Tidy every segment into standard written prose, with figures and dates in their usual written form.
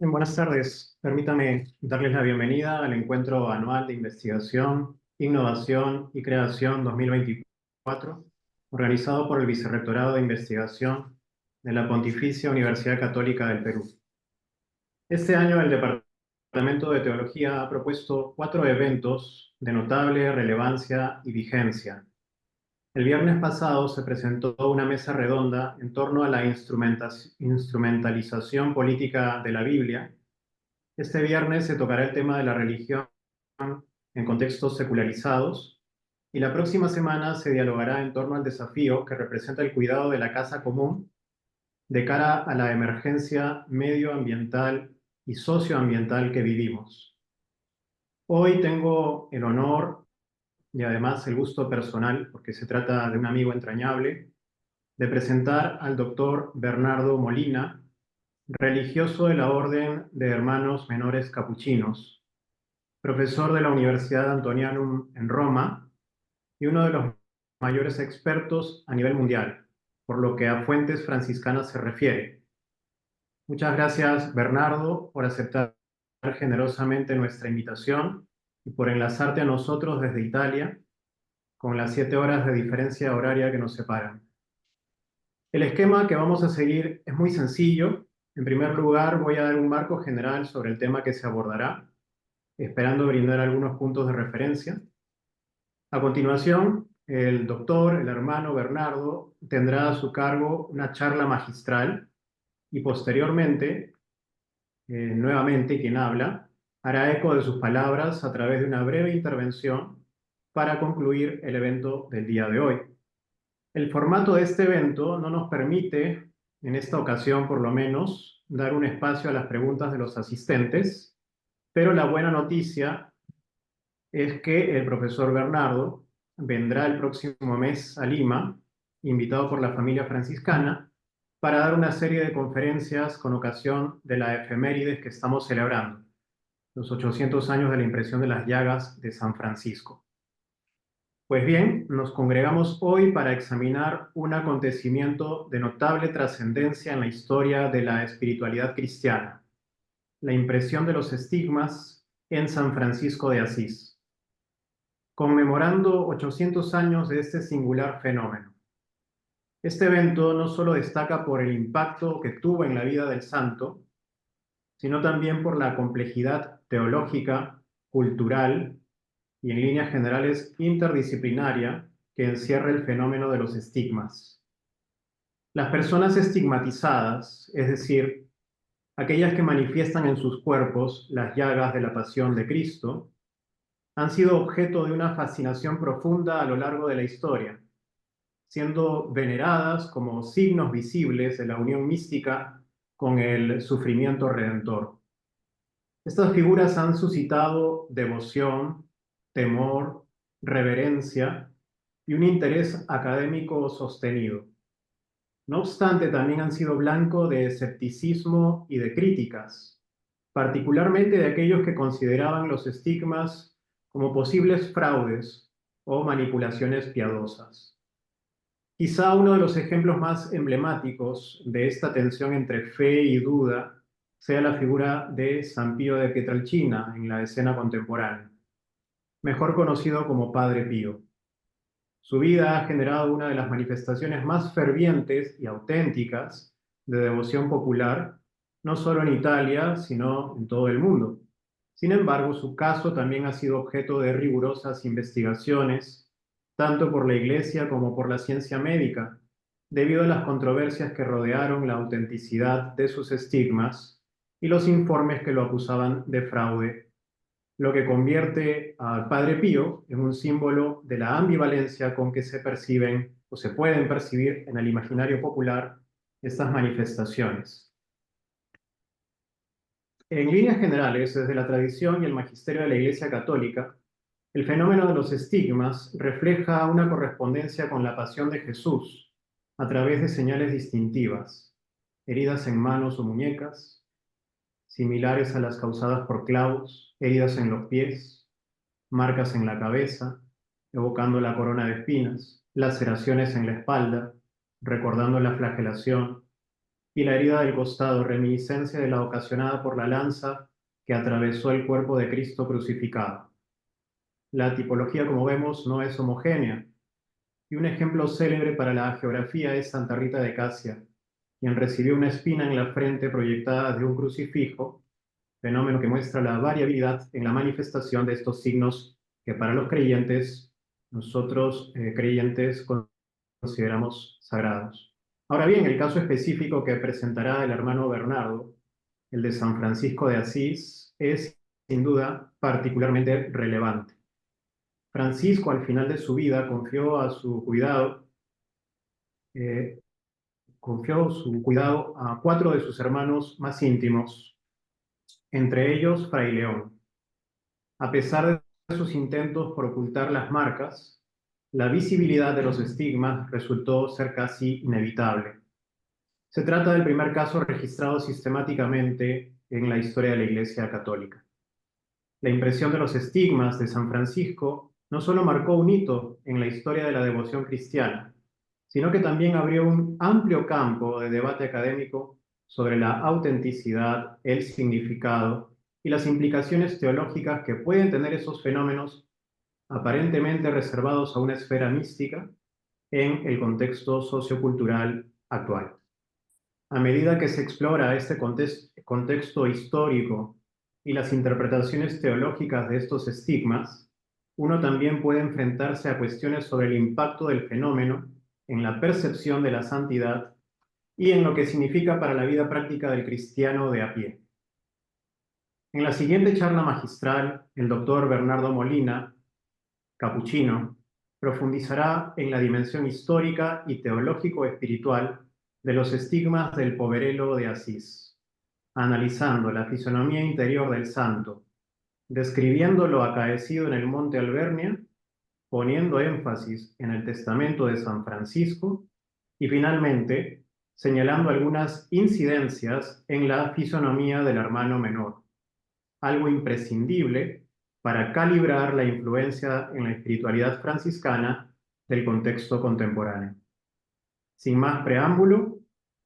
Buenas tardes. Permítame darles la bienvenida al encuentro anual de investigación, innovación y creación 2024, organizado por el Vicerrectorado de Investigación de la Pontificia Universidad Católica del Perú. Este año el Departamento de Teología ha propuesto 4 eventos de notable relevancia y vigencia. El viernes pasado se presentó una mesa redonda en torno a la instrumentalización política de la Biblia. Este viernes se tocará el tema de la religión en contextos secularizados y la próxima semana se dialogará en torno al desafío que representa el cuidado de la casa común de cara a la emergencia medioambiental y socioambiental que vivimos. Hoy tengo el honor y además el gusto personal, porque se trata de un amigo entrañable, de presentar al doctor Bernardo Molina, religioso de la Orden de Hermanos Menores Capuchinos, profesor de la Universidad Antonianum en Roma y uno de los mayores expertos a nivel mundial, por lo que a fuentes franciscanas se refiere. Muchas gracias, Bernardo, por aceptar generosamente nuestra invitación y por enlazarte a nosotros desde Italia, con las 7 horas de diferencia horaria que nos separan. El esquema que vamos a seguir es muy sencillo. En primer lugar, voy a dar un marco general sobre el tema que se abordará, esperando brindar algunos puntos de referencia. A continuación, el doctor, el hermano Bernardo, tendrá a su cargo una charla magistral y posteriormente, nuevamente quien habla, hará eco de sus palabras a través de una breve intervención para concluir el evento del día de hoy. El formato de este evento no nos permite, en esta ocasión por lo menos, dar un espacio a las preguntas de los asistentes, pero la buena noticia es que el profesor Bernardo vendrá el próximo mes a Lima, invitado por la familia franciscana, para dar una serie de conferencias con ocasión de la efemérides que estamos celebrando, los 800 años de la impresión de las llagas de San Francisco. Pues bien, nos congregamos hoy para examinar un acontecimiento de notable trascendencia en la historia de la espiritualidad cristiana, la impresión de los estigmas en San Francisco de Asís, conmemorando 800 años de este singular fenómeno. Este evento no solo destaca por el impacto que tuvo en la vida del santo, sino también por la complejidad teológica, cultural y en líneas generales interdisciplinaria que encierra el fenómeno de los estigmas. Las personas estigmatizadas, es decir, aquellas que manifiestan en sus cuerpos las llagas de la pasión de Cristo, han sido objeto de una fascinación profunda a lo largo de la historia, siendo veneradas como signos visibles de la unión mística con el sufrimiento redentor. Estas figuras han suscitado devoción, temor, reverencia y un interés académico sostenido. No obstante, también han sido blanco de escepticismo y de críticas, particularmente de aquellos que consideraban los estigmas como posibles fraudes o manipulaciones piadosas. Quizá uno de los ejemplos más emblemáticos de esta tensión entre fe y duda sea la figura de San Pío de Pietrelcina en la escena contemporánea, mejor conocido como Padre Pío. Su vida ha generado una de las manifestaciones más fervientes y auténticas de devoción popular, no solo en Italia, sino en todo el mundo. Sin embargo, su caso también ha sido objeto de rigurosas investigaciones, tanto por la Iglesia como por la ciencia médica, debido a las controversias que rodearon la autenticidad de sus estigmas y los informes que lo acusaban de fraude, lo que convierte al Padre Pío en un símbolo de la ambivalencia con que se perciben o se pueden percibir en el imaginario popular estas manifestaciones. En líneas generales, desde la tradición y el magisterio de la Iglesia Católica, el fenómeno de los estigmas refleja una correspondencia con la pasión de Jesús a través de señales distintivas, heridas en manos o muñecas, similares a las causadas por clavos, heridas en los pies, marcas en la cabeza, evocando la corona de espinas, laceraciones en la espalda, recordando la flagelación, y la herida del costado, reminiscencia de la ocasionada por la lanza que atravesó el cuerpo de Cristo crucificado. La tipología, como vemos, no es homogénea, y un ejemplo célebre para la geografía es Santa Rita de Casia, quien recibió una espina en la frente proyectada de un crucifijo, fenómeno que muestra la variabilidad en la manifestación de estos signos que para los creyentes, nosotros creyentes, consideramos sagrados. Ahora bien, el caso específico que presentará el hermano Bernardo, el de San Francisco de Asís, es sin duda particularmente relevante. Francisco, al final de su vida, eh, confió su cuidado a cuatro de sus hermanos más íntimos, entre ellos Fray León. A pesar de sus intentos por ocultar las marcas, la visibilidad de los estigmas resultó ser casi inevitable. Se trata del primer caso registrado sistemáticamente en la historia de la Iglesia Católica. La impresión de los estigmas de San Francisco no solo marcó un hito en la historia de la devoción cristiana, sino que también abrió un amplio campo de debate académico sobre la autenticidad, el significado y las implicaciones teológicas que pueden tener esos fenómenos aparentemente reservados a una esfera mística en el contexto sociocultural actual. A medida que se explora este contexto histórico y las interpretaciones teológicas de estos estigmas, uno también puede enfrentarse a cuestiones sobre el impacto del fenómeno en la percepción de la santidad y en lo que significa para la vida práctica del cristiano de a pie. En la siguiente charla magistral, el doctor Bernardo Molina, capuchino, profundizará en la dimensión histórica y teológico-espiritual de los estigmas del poverelo de Asís, analizando la fisonomía interior del santo, describiendo lo acaecido en el monte Albernia, poniendo énfasis en el testamento de San Francisco y finalmente señalando algunas incidencias en la fisonomía del hermano menor, algo imprescindible para calibrar la influencia en la espiritualidad franciscana del contexto contemporáneo. Sin más preámbulo,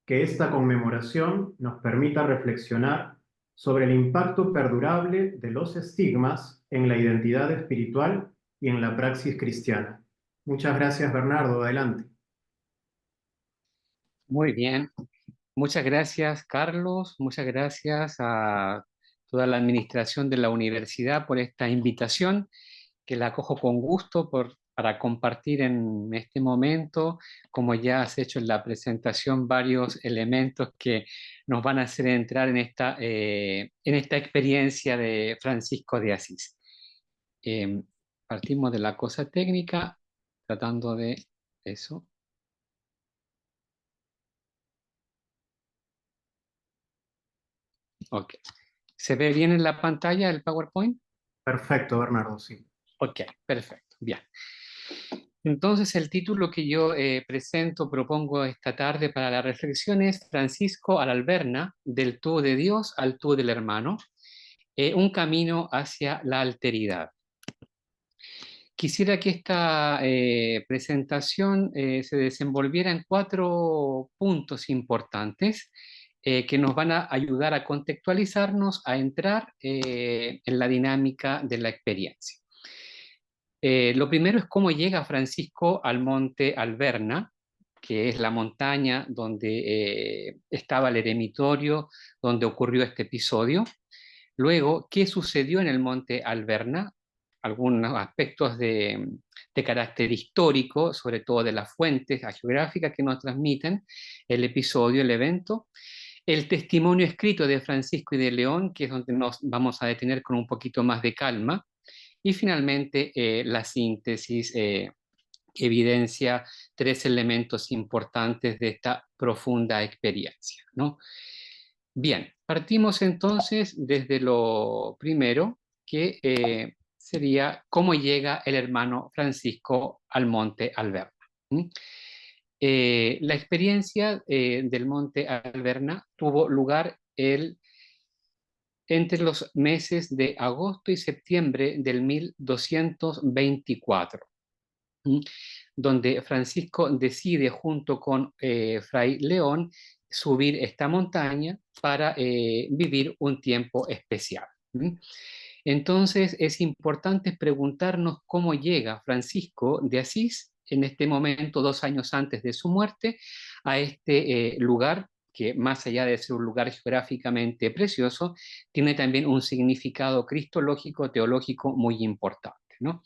que esta conmemoración nos permita reflexionar sobre el impacto perdurable de los estigmas en la identidad espiritual y en la praxis cristiana. Muchas gracias, Bernardo. Adelante. Muy bien. Muchas gracias, Carlos. Muchas gracias a toda la administración de la universidad por esta invitación, que la acojo con gusto para compartir en este momento, como ya has hecho en la presentación, varios elementos que nos van a hacer entrar en esta experiencia de Francisco de Asís. Eh, Partimos de la cosa técnica, tratando de eso. Ok. ¿Se ve bien en la pantalla el PowerPoint? Perfecto, Bernardo, sí. Ok, perfecto, bien. Entonces el título que yo propongo esta tarde para la reflexión es Francisco al Alberna, del tú de Dios al tú del hermano, un camino hacia la alteridad. Quisiera que esta presentación se desenvolviera en 4 puntos importantes que nos van a ayudar a contextualizarnos, a entrar en la dinámica de la experiencia. Lo primero es cómo llega Francisco al monte Alberna, que es la montaña donde estaba el eremitorio, donde ocurrió este episodio. Luego, ¿qué sucedió en el monte Alberna? Algunos aspectos de carácter histórico, sobre todo de las fuentes geográficas que nos transmiten el episodio, el evento. El testimonio escrito de Francisco y de León, que es donde nos vamos a detener con un poquito más de calma. Y finalmente, la síntesis que evidencia 3 elementos importantes de esta profunda experiencia, ¿no? Bien, partimos entonces desde lo primero, que sería cómo llega el hermano Francisco al monte Alberna. La experiencia del monte Alberna tuvo lugar entre los meses de agosto y septiembre del 1224, donde Francisco decide junto con Fray León subir esta montaña para vivir un tiempo especial. ¿Mm? Entonces es importante preguntarnos cómo llega Francisco de Asís en este momento, 2 años antes de su muerte, a este lugar que más allá de ser un lugar geográficamente precioso, tiene también un significado cristológico, teológico muy importante, ¿no?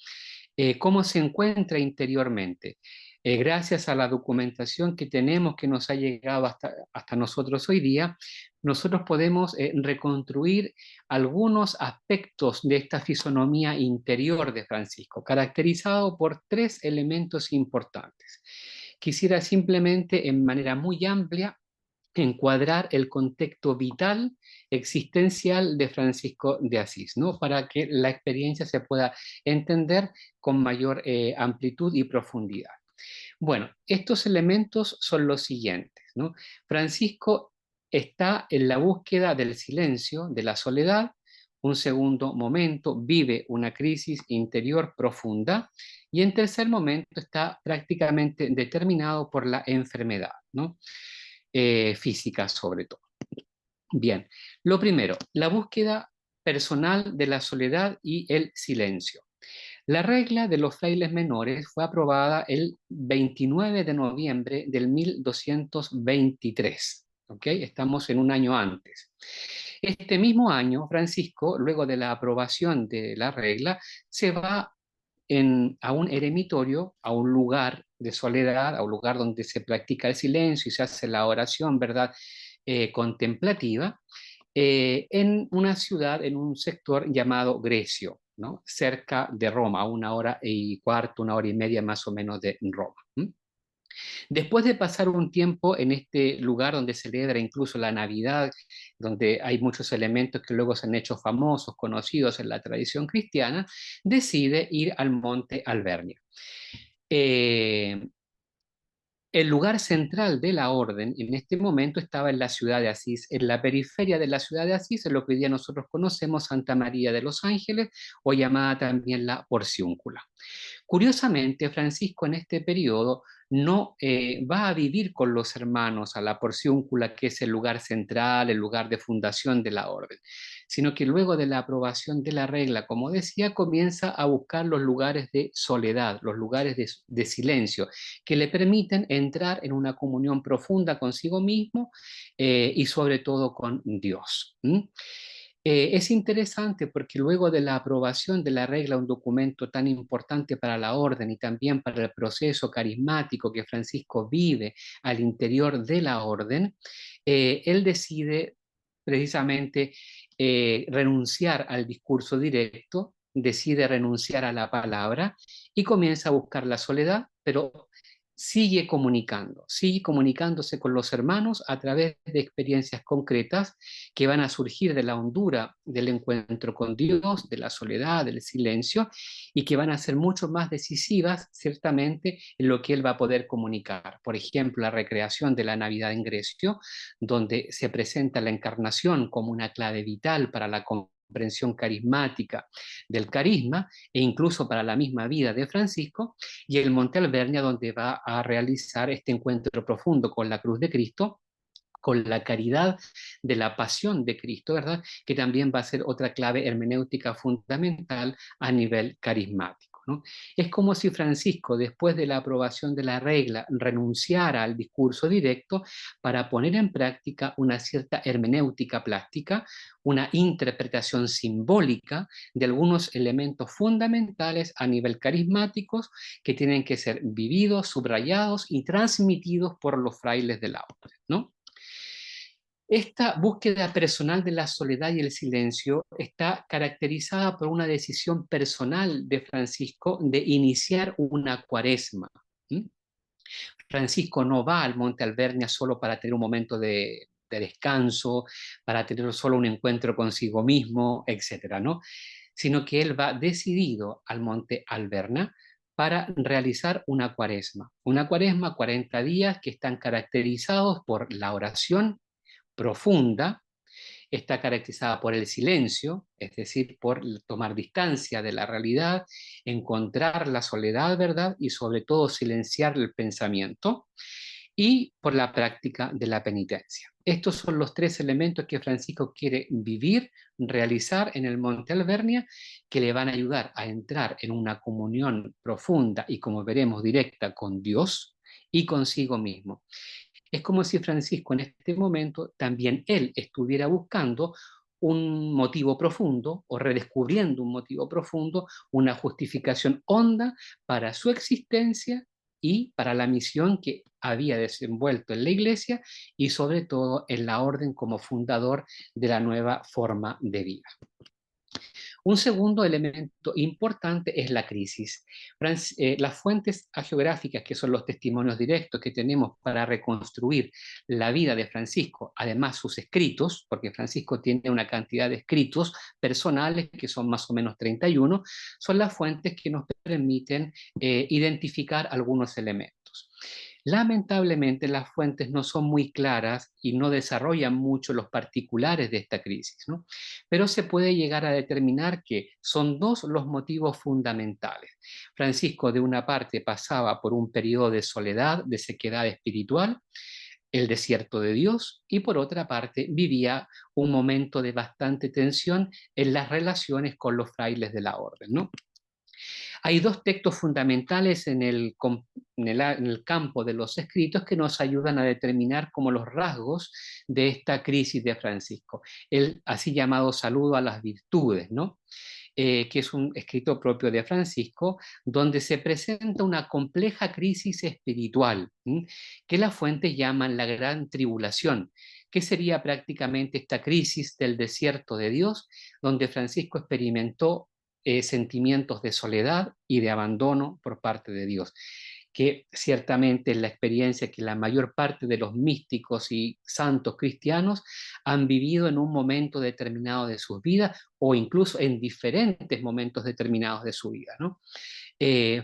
¿Cómo se encuentra interiormente? Gracias a la documentación que tenemos que nos ha llegado hasta nosotros hoy día, nosotros podemos reconstruir algunos aspectos de esta fisonomía interior de Francisco, caracterizado por 3 elementos importantes. Quisiera simplemente, en manera muy amplia, encuadrar el contexto vital, existencial de Francisco de Asís, ¿no? Para que la experiencia se pueda entender con mayor amplitud y profundidad. Bueno, estos elementos son los siguientes, ¿no? Francisco está en la búsqueda del silencio, de la soledad. Un segundo momento, vive una crisis interior profunda. Y en tercer momento, está prácticamente determinado por la enfermedad, ¿no? Física sobre todo. Bien, lo primero, la búsqueda personal de la soledad y el silencio. La regla de los frailes menores fue aprobada el 29 de noviembre del 1223. ¿Ok? Estamos en un año antes. Este mismo año, Francisco, luego de la aprobación de la regla, se va a un eremitorio, a un lugar de soledad, a un lugar donde se practica el silencio y se hace la oración, ¿verdad? Contemplativa, en una ciudad, en un sector llamado Grecio, ¿no? Cerca de Roma, a 1 hora y cuarto, 1 hora y media más o menos de Roma. ¿Mm? Después de pasar un tiempo en este lugar donde celebra incluso la Navidad, donde hay muchos elementos que luego se han hecho famosos, conocidos en la tradición cristiana, decide ir al monte Albernia. Eh, el lugar central de la orden en este momento estaba en la ciudad de Asís, en la periferia de la ciudad de Asís, en lo que hoy día nosotros conocemos Santa María de los Ángeles, o llamada también la Porciúncula. Curiosamente, Francisco en este periodo no va a vivir con los hermanos a la Porciúncula, que es el lugar central, el lugar de fundación de la orden, sino que luego de la aprobación de la regla, como decía, comienza a buscar los lugares de soledad, los lugares de silencio, que le permiten entrar en una comunión profunda consigo mismo y sobre todo con Dios. ¿Mm? Es interesante porque luego de la aprobación de la regla, un documento tan importante para la orden y también para el proceso carismático que Francisco vive al interior de la orden, él decide precisamente renunciar al discurso directo, decide renunciar a la palabra y comienza a buscar la soledad, pero sigue comunicándose con los hermanos a través de experiencias concretas que van a surgir de la hondura del encuentro con Dios, de la soledad, del silencio, y que van a ser mucho más decisivas, ciertamente, en lo que él va a poder comunicar. Por ejemplo, la recreación de la Navidad en Grecio, donde se presenta la encarnación como una clave vital para la comprensión carismática del carisma e incluso para la misma vida de Francisco, y el Monte Albernia, donde va a realizar este encuentro profundo con la cruz de Cristo, con la caridad de la pasión de Cristo, ¿verdad? Que también va a ser otra clave hermenéutica fundamental a nivel carismático, ¿no? Es como si Francisco, después de la aprobación de la regla, renunciara al discurso directo para poner en práctica una cierta hermenéutica plástica, una interpretación simbólica de algunos elementos fundamentales a nivel carismáticos que tienen que ser vividos, subrayados y transmitidos por los frailes de la orden, ¿no? Esta búsqueda personal de la soledad y el silencio está caracterizada por una decisión personal de Francisco de iniciar una cuaresma. ¿Mm? Francisco no va al Monte Albernia solo para tener un momento de descanso, para tener solo un encuentro consigo mismo, etcétera, ¿no? Sino que él va decidido al Monte Alberna para realizar una cuaresma, 40 días que están caracterizados por la oración profunda, está caracterizada por el silencio, es decir, por tomar distancia de la realidad, encontrar la soledad, ¿verdad? Y sobre todo silenciar el pensamiento. y por la práctica de la penitencia. Estos son los tres elementos que Francisco quiere vivir, realizar en el Monte Alvernia, que le van a ayudar a entrar en una comunión profunda y, como veremos, directa con Dios y consigo mismo. Es como si Francisco en este momento también él estuviera buscando un motivo profundo o redescubriendo un motivo profundo, una justificación honda para su existencia y para la misión que había desenvuelto en la Iglesia y sobre todo en la orden como fundador de la nueva forma de vida. Un segundo elemento importante es la crisis. Las fuentes hagiográficas, que son los testimonios directos que tenemos para reconstruir la vida de Francisco, además sus escritos, porque Francisco tiene una cantidad de escritos personales que son más o menos 31, son las fuentes que nos permiten identificar algunos elementos. Lamentablemente las fuentes no son muy claras y no desarrollan mucho los particulares de esta crisis, ¿no? Pero se puede llegar a determinar que son dos los motivos fundamentales. Francisco, de una parte, pasaba por un periodo de soledad, de sequedad espiritual, el desierto de Dios, y por otra parte vivía un momento de bastante tensión en las relaciones con los frailes de la orden, ¿no? Hay dos textos fundamentales en el campo de los escritos que nos ayudan a determinar como los rasgos de esta crisis de Francisco. El así llamado Saludo a las Virtudes, ¿no? Que es un escrito propio de Francisco, donde se presenta una compleja crisis espiritual, que las fuentes llaman la Gran Tribulación, que sería prácticamente esta crisis del desierto de Dios, donde Francisco experimentó sentimientos de soledad y de abandono por parte de Dios, que ciertamente es la experiencia que la mayor parte de los místicos y santos cristianos han vivido en un momento determinado de sus vidas o incluso en diferentes momentos determinados de su vida, ¿no?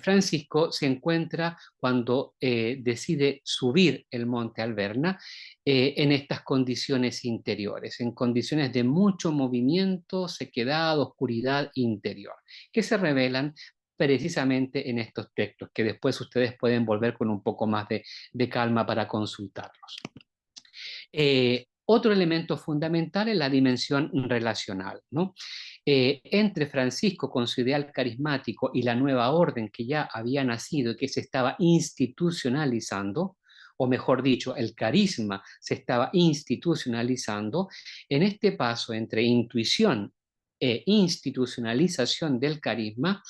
Francisco se encuentra cuando decide subir el monte Alverna en estas condiciones interiores, en condiciones de mucho movimiento, sequedad, oscuridad interior, que se revelan precisamente en estos textos, que después ustedes pueden volver con un poco más de calma para consultarlos. Otro elemento fundamental es la dimensión relacional, ¿no? Entre Francisco con su ideal carismático y la nueva orden que ya había nacido y que se estaba institucionalizando, o mejor dicho, el carisma se estaba institucionalizando, en este paso entre intuición e institucionalización del carisma,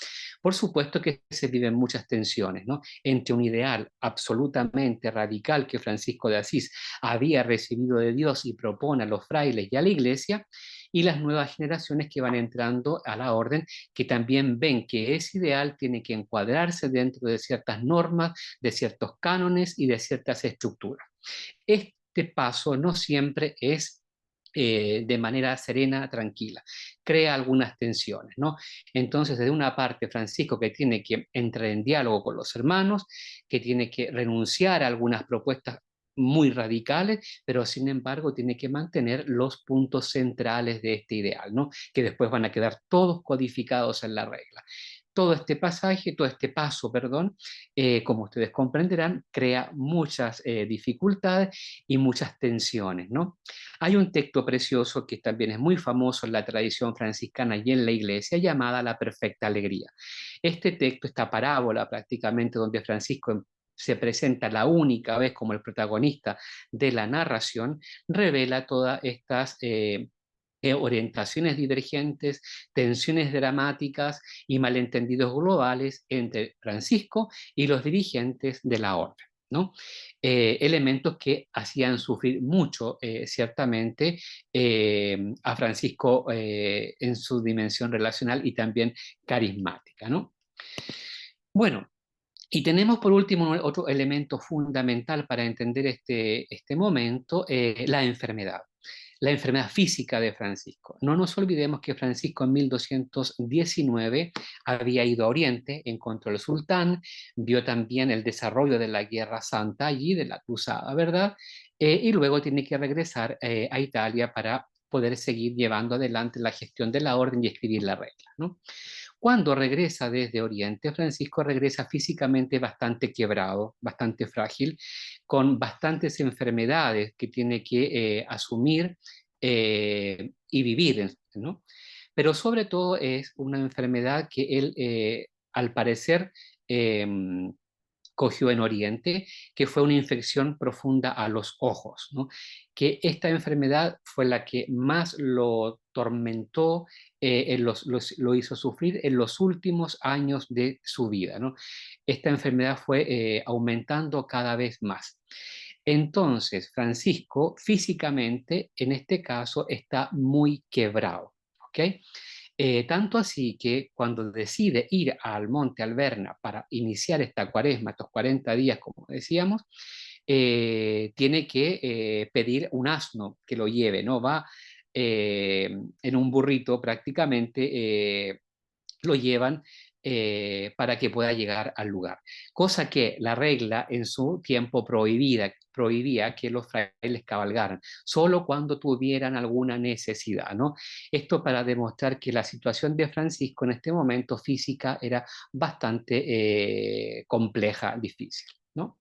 por supuesto que se viven muchas tensiones, ¿no? Entre un ideal absolutamente radical que Francisco de Asís había recibido de Dios y propone a los frailes y a la iglesia, y las nuevas generaciones que van entrando a la orden, que también ven que ese ideal tiene que encuadrarse dentro de ciertas normas, de ciertos cánones y de ciertas estructuras. Este paso no siempre es de manera serena, tranquila, crea algunas tensiones, ¿no? Entonces, de una parte, Francisco que tiene que entrar en diálogo con los hermanos, que tiene que renunciar a algunas propuestas muy radicales, pero sin embargo tiene que mantener los puntos centrales de este ideal, ¿no? Que después van a quedar todos codificados en la regla. Todo este pasaje, todo este paso, perdón, como ustedes comprenderán, crea muchas dificultades y muchas tensiones, ¿no? Hay un texto precioso que también es muy famoso en la tradición franciscana y en la iglesia, llamada La Perfecta Alegría. Este texto, esta parábola prácticamente donde Francisco se presenta la única vez como el protagonista de la narración, revela todas estas orientaciones divergentes, tensiones dramáticas y malentendidos globales entre Francisco y los dirigentes de la orden, ¿no? Elementos que hacían sufrir mucho, ciertamente, a Francisco en su dimensión relacional y también carismática, ¿no? Bueno, y tenemos por último otro elemento fundamental para entender este momento, la enfermedad física de Francisco. No nos olvidemos que Francisco en 1219 había ido a Oriente, encontró al sultán, vio también el desarrollo de la Guerra Santa allí, de la Cruzada, ¿verdad? Y luego tiene que regresar a Italia para poder seguir llevando adelante la gestión de la orden y escribir la regla, ¿no? Cuando regresa desde Oriente, Francisco regresa físicamente bastante quebrado, bastante frágil, con bastantes enfermedades que tiene que asumir y vivir, ¿no? Pero sobre todo es una enfermedad que él, al parecer, eh, cogió en Oriente, que fue una infección profunda a los ojos, ¿no? Que esta enfermedad fue la que más lo tormentó, lo hizo sufrir en los últimos años de su vida, ¿no? Esta enfermedad fue aumentando cada vez más. Entonces, Francisco físicamente, en este caso, está muy quebrado, ¿ok? Tanto así que cuando decide ir al Monte Alverna para iniciar esta cuaresma, estos 40 días, como decíamos, tiene que pedir un asno que lo lleve, ¿no? Va en un burrito prácticamente, lo llevan para que pueda llegar al lugar. Cosa que la regla en su tiempo prohibía que los frailes cabalgaran, solo cuando tuvieran alguna necesidad, ¿no? Esto para demostrar que la situación de Francisco en este momento física era bastante compleja, difícil, ¿no?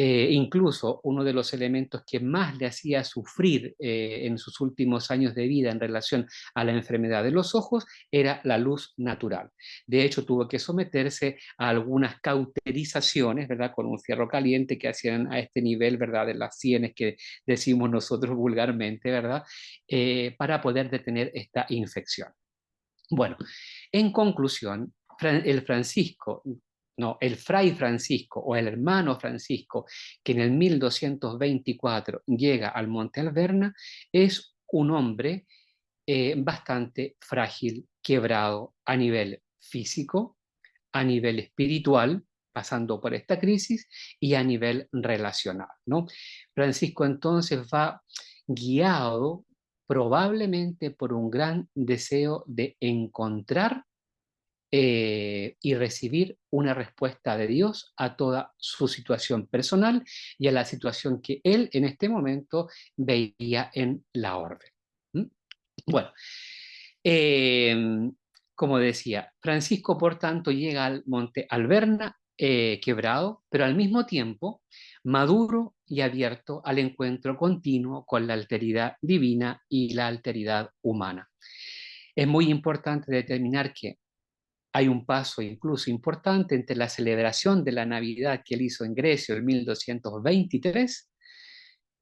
Incluso uno de los elementos que más le hacía sufrir en sus últimos años de vida en relación a la enfermedad de los ojos era la luz natural. De hecho, tuvo que someterse a algunas cauterizaciones, ¿verdad? Con un fierro caliente que hacían a este nivel, ¿verdad? De las sienes que decimos nosotros vulgarmente, ¿verdad? Para poder detener esta infección. Bueno, en conclusión, el Francisco, no, el fray Francisco o el hermano Francisco, que en el 1224 llega al Monte Alverna, es un hombre bastante frágil, quebrado a nivel físico, a nivel espiritual, pasando por esta crisis, y a nivel relacional, ¿no? Francisco entonces va guiado probablemente por un gran deseo de encontrar y recibir una respuesta de Dios a toda su situación personal y a la situación que él en este momento veía en la orden. ¿Mm? Bueno, eh, como decía, Francisco, por tanto, llega al monte Alverna quebrado, pero al mismo tiempo maduro y abierto al encuentro continuo con la alteridad divina y la alteridad humana. Es muy importante determinar que hay un paso incluso importante entre la celebración de la Navidad que él hizo en Grecia en 1223,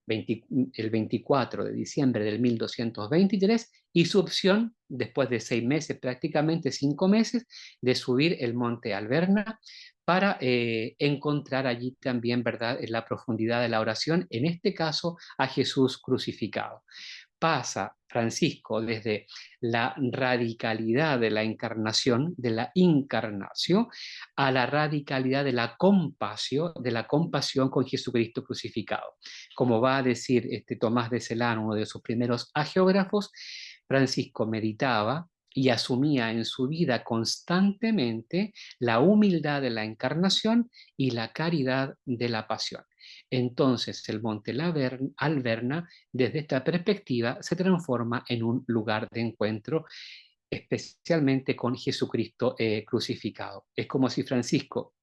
el 24 de diciembre del 1223, y su opción, después de 6 meses, prácticamente 5 meses, de subir el monte Alverna para encontrar allí también, ¿verdad?, en la profundidad de la oración, en este caso, a Jesús crucificado. Pasa Francisco desde la radicalidad de la encarnación, de la encarnación, a la radicalidad de la compasión con Jesucristo crucificado. Como va a decir este Tomás de Celano, uno de sus primeros hagiógrafos, Francisco meditaba y asumía en su vida constantemente la humildad de la encarnación y la caridad de la pasión. Entonces el monte Alverna, desde esta perspectiva, se transforma en un lugar de encuentro, especialmente con Jesucristo crucificado. Es como si Francisco,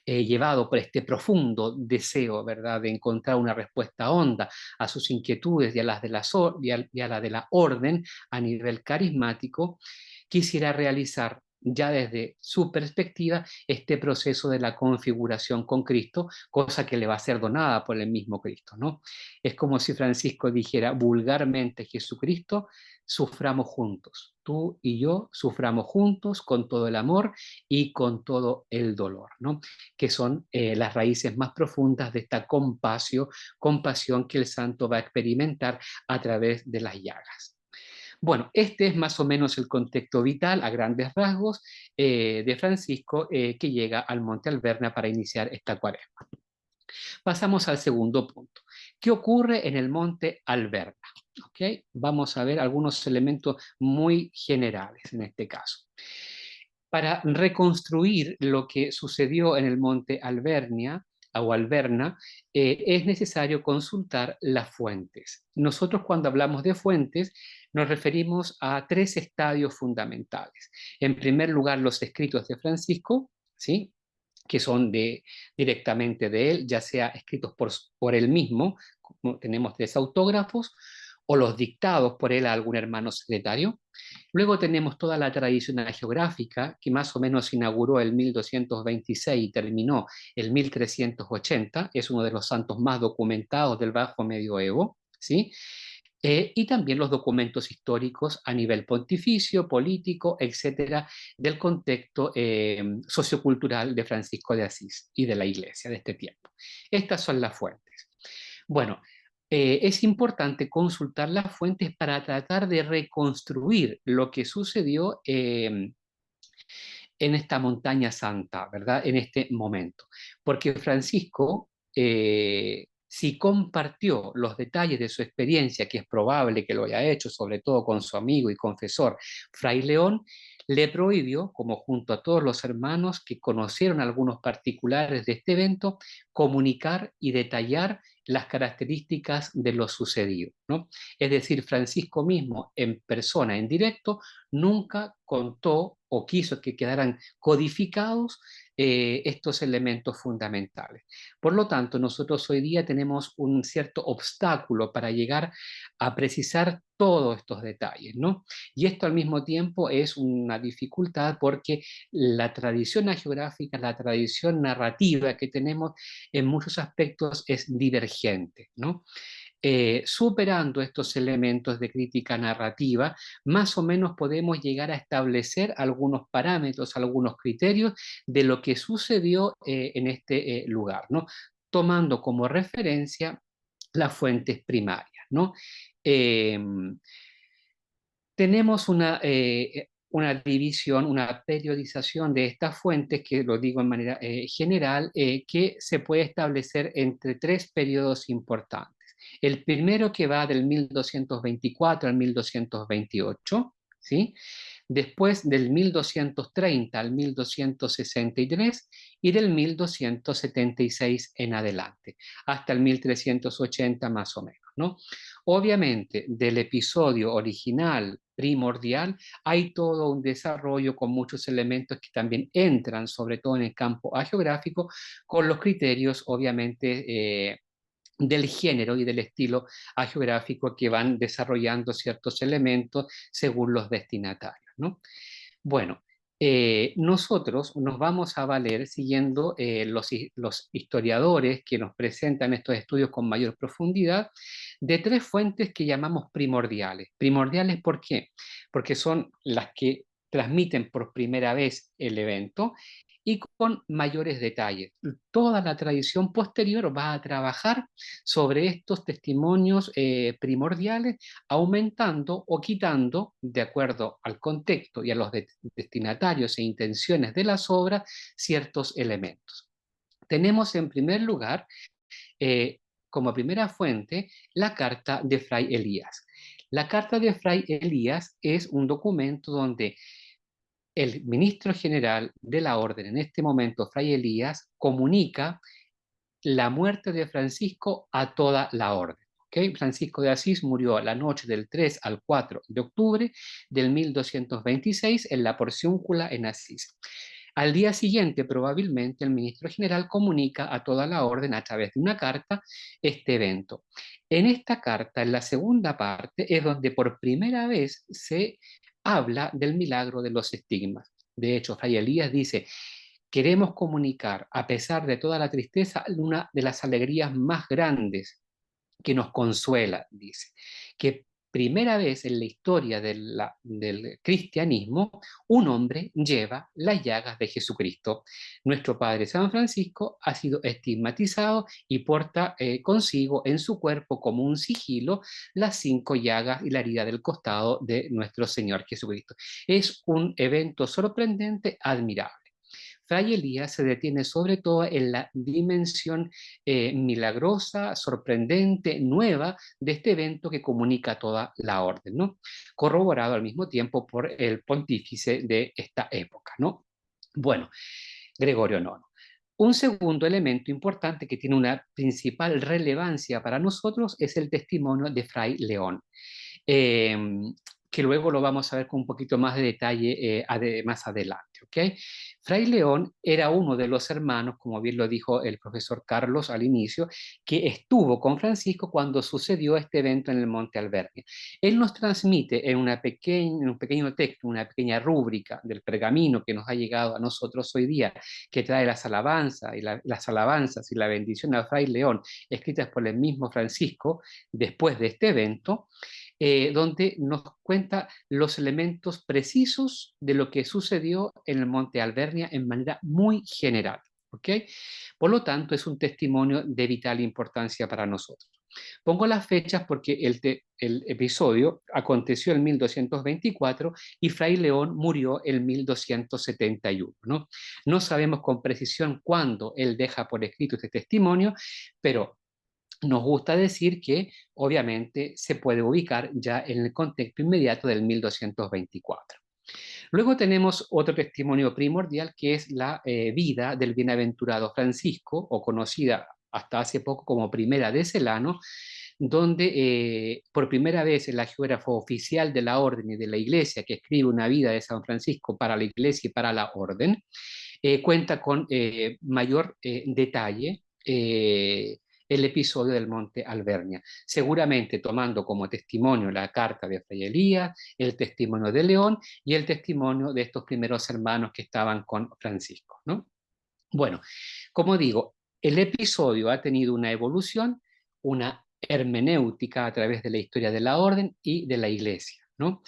llevado por este profundo deseo, ¿verdad?, de encontrar una respuesta honda a sus inquietudes y a las de y a la de la orden a nivel carismático, quisiera realizar ya desde su perspectiva este proceso de la configuración con Cristo, cosa que le va a ser donada por el mismo Cristo, ¿no? Es como si Francisco dijera vulgarmente: Jesucristo, suframos juntos, tú y yo suframos juntos con todo el amor y con todo el dolor, ¿no? Que son las raíces más profundas de esta compasión que el santo va a experimentar a través de las llagas. Bueno, este es más o menos el contexto vital a grandes rasgos de Francisco que llega al Monte Alverna para iniciar esta cuaresma. Pasamos al segundo punto. ¿Qué ocurre en el Monte Alverna? ¿Okay? Vamos a ver algunos elementos muy generales en este caso. Para reconstruir lo que sucedió en el Monte Alvernia, o Alberna, es necesario consultar las fuentes. Nosotros cuando hablamos de fuentes nos referimos a tres estadios fundamentales. En primer lugar, los escritos de Francisco, ¿sí?, que son directamente de él, ya sea escritos por él mismo, como tenemos tres autógrafos, o los dictados por él a algún hermano secretario. Luego tenemos toda la tradición geográfica, que más o menos inauguró el 1226 y terminó el 1380, es uno de los santos más documentados del Bajo Medioevo, ¿sí? Y también los documentos históricos a nivel pontificio, político, etcétera, del contexto sociocultural de Francisco de Asís y de la Iglesia de este tiempo. Estas son las fuentes. Bueno, es importante consultar las fuentes para tratar de reconstruir lo que sucedió en esta montaña santa, ¿verdad? En este momento. Porque Francisco, si compartió los detalles de su experiencia, que es probable que lo haya hecho, sobre todo con su amigo y confesor Fray León, le prohibió, como junto a todos los hermanos que conocieron algunos particulares de este evento, comunicar y detallar las características de lo sucedido, ¿no? Es decir, Francisco mismo, en persona, en directo, nunca contó o quiso que quedaran codificados estos elementos fundamentales. Por lo tanto, nosotros hoy día tenemos un cierto obstáculo para llegar a precisar todos estos detalles, ¿no? Y esto al mismo tiempo es una dificultad porque la tradición hagiográfica, la tradición narrativa que tenemos en muchos aspectos es divergente, ¿no? Superando estos elementos de crítica narrativa, más o menos podemos llegar a establecer algunos parámetros, algunos criterios de lo que sucedió en este lugar, ¿no? Tomando como referencia las fuentes primarias, ¿no? Eh, Tenemos una división, una periodización de estas fuentes, que lo digo en manera general, que se puede establecer entre tres periodos importantes. El primero, que va del 1224 al 1228, ¿sí? Después del 1230 al 1263 y del 1276 en adelante, hasta el 1380 más o menos, ¿no? Obviamente, del episodio original, primordial, hay todo un desarrollo con muchos elementos que también entran, sobre todo en el campo hagiográfico, con los criterios, obviamente, del género y del estilo hagiográfico que van desarrollando ciertos elementos según los destinatarios, ¿no? Bueno, nosotros nos vamos a valer, siguiendo los historiadores que nos presentan estos estudios con mayor profundidad, de tres fuentes que llamamos primordiales. ¿Primordiales por qué? Porque son las que transmiten por primera vez el evento y con mayores detalles. Toda la tradición posterior va a trabajar sobre estos testimonios primordiales, aumentando o quitando, de acuerdo al contexto y a los destinatarios e intenciones de las obras, ciertos elementos. Tenemos en primer lugar, como primera fuente, la carta de Fray Elías. La carta de Fray Elías es un documento donde el ministro general de la orden, en este momento Fray Elías, comunica la muerte de Francisco a toda la orden. ¿Okay? Francisco de Asís murió la noche del 3 al 4 de octubre del 1226 en la Porciúncula en Asís. Al día siguiente, probablemente, el ministro general comunica a toda la orden a través de una carta este evento. En esta carta, en la segunda parte, es donde por primera vez se habla del milagro de los estigmas. De hecho, Fray Elías dice: queremos comunicar, a pesar de toda la tristeza, una de las alegrías más grandes que nos consuela, dice, que primera vez en la historia del cristianismo, un hombre lleva las llagas de Jesucristo. Nuestro Padre San Francisco ha sido estigmatizado y porta consigo en su cuerpo como un sigilo las 5 llagas y la herida del costado de nuestro Señor Jesucristo. Es un evento sorprendente, admirable. Fray Elías se detiene sobre todo en la dimensión milagrosa, sorprendente, nueva de este evento que comunica toda la orden, ¿no? Corroborado al mismo tiempo por el pontífice de esta época, ¿no? Bueno, Gregorio IX. Un segundo elemento importante que tiene una principal relevancia para nosotros es el testimonio de Fray León, eh, que luego lo vamos a ver con un poquito más de detalle más adelante. ¿Okay? Fray León era uno de los hermanos, como bien lo dijo el profesor Carlos al inicio, que estuvo con Francisco cuando sucedió este evento en el Monte Albernia. Él nos transmite en un pequeño texto, una pequeña rúbrica del pergamino que nos ha llegado a nosotros hoy día, que trae las alabanzas y la bendición a Fray León, escritas por el mismo Francisco después de este evento, donde nos cuenta los elementos precisos de lo que sucedió en el Monte Albernia en manera muy general. ¿Okay? Por lo tanto, es un testimonio de vital importancia para nosotros. Pongo las fechas porque el episodio aconteció en 1224 y Fray León murió en 1271. ¿No? No sabemos con precisión cuándo él deja por escrito este testimonio, pero nos gusta decir que obviamente se puede ubicar ya en el contexto inmediato del 1224. Luego tenemos otro testimonio primordial que es la vida del bienaventurado Francisco, o conocida hasta hace poco como Primera de Celano, donde por primera vez el geógrafo oficial de la orden y de la iglesia que escribe una vida de San Francisco para la iglesia y para la orden, cuenta con mayor detalle el episodio del Monte Albernia, seguramente tomando como testimonio la carta de Fray Elías, el testimonio de León y el testimonio de estos primeros hermanos que estaban con Francisco, ¿no? Bueno, como digo, el episodio ha tenido una evolución, una hermenéutica a través de la historia de la orden y de la iglesia, ¿no?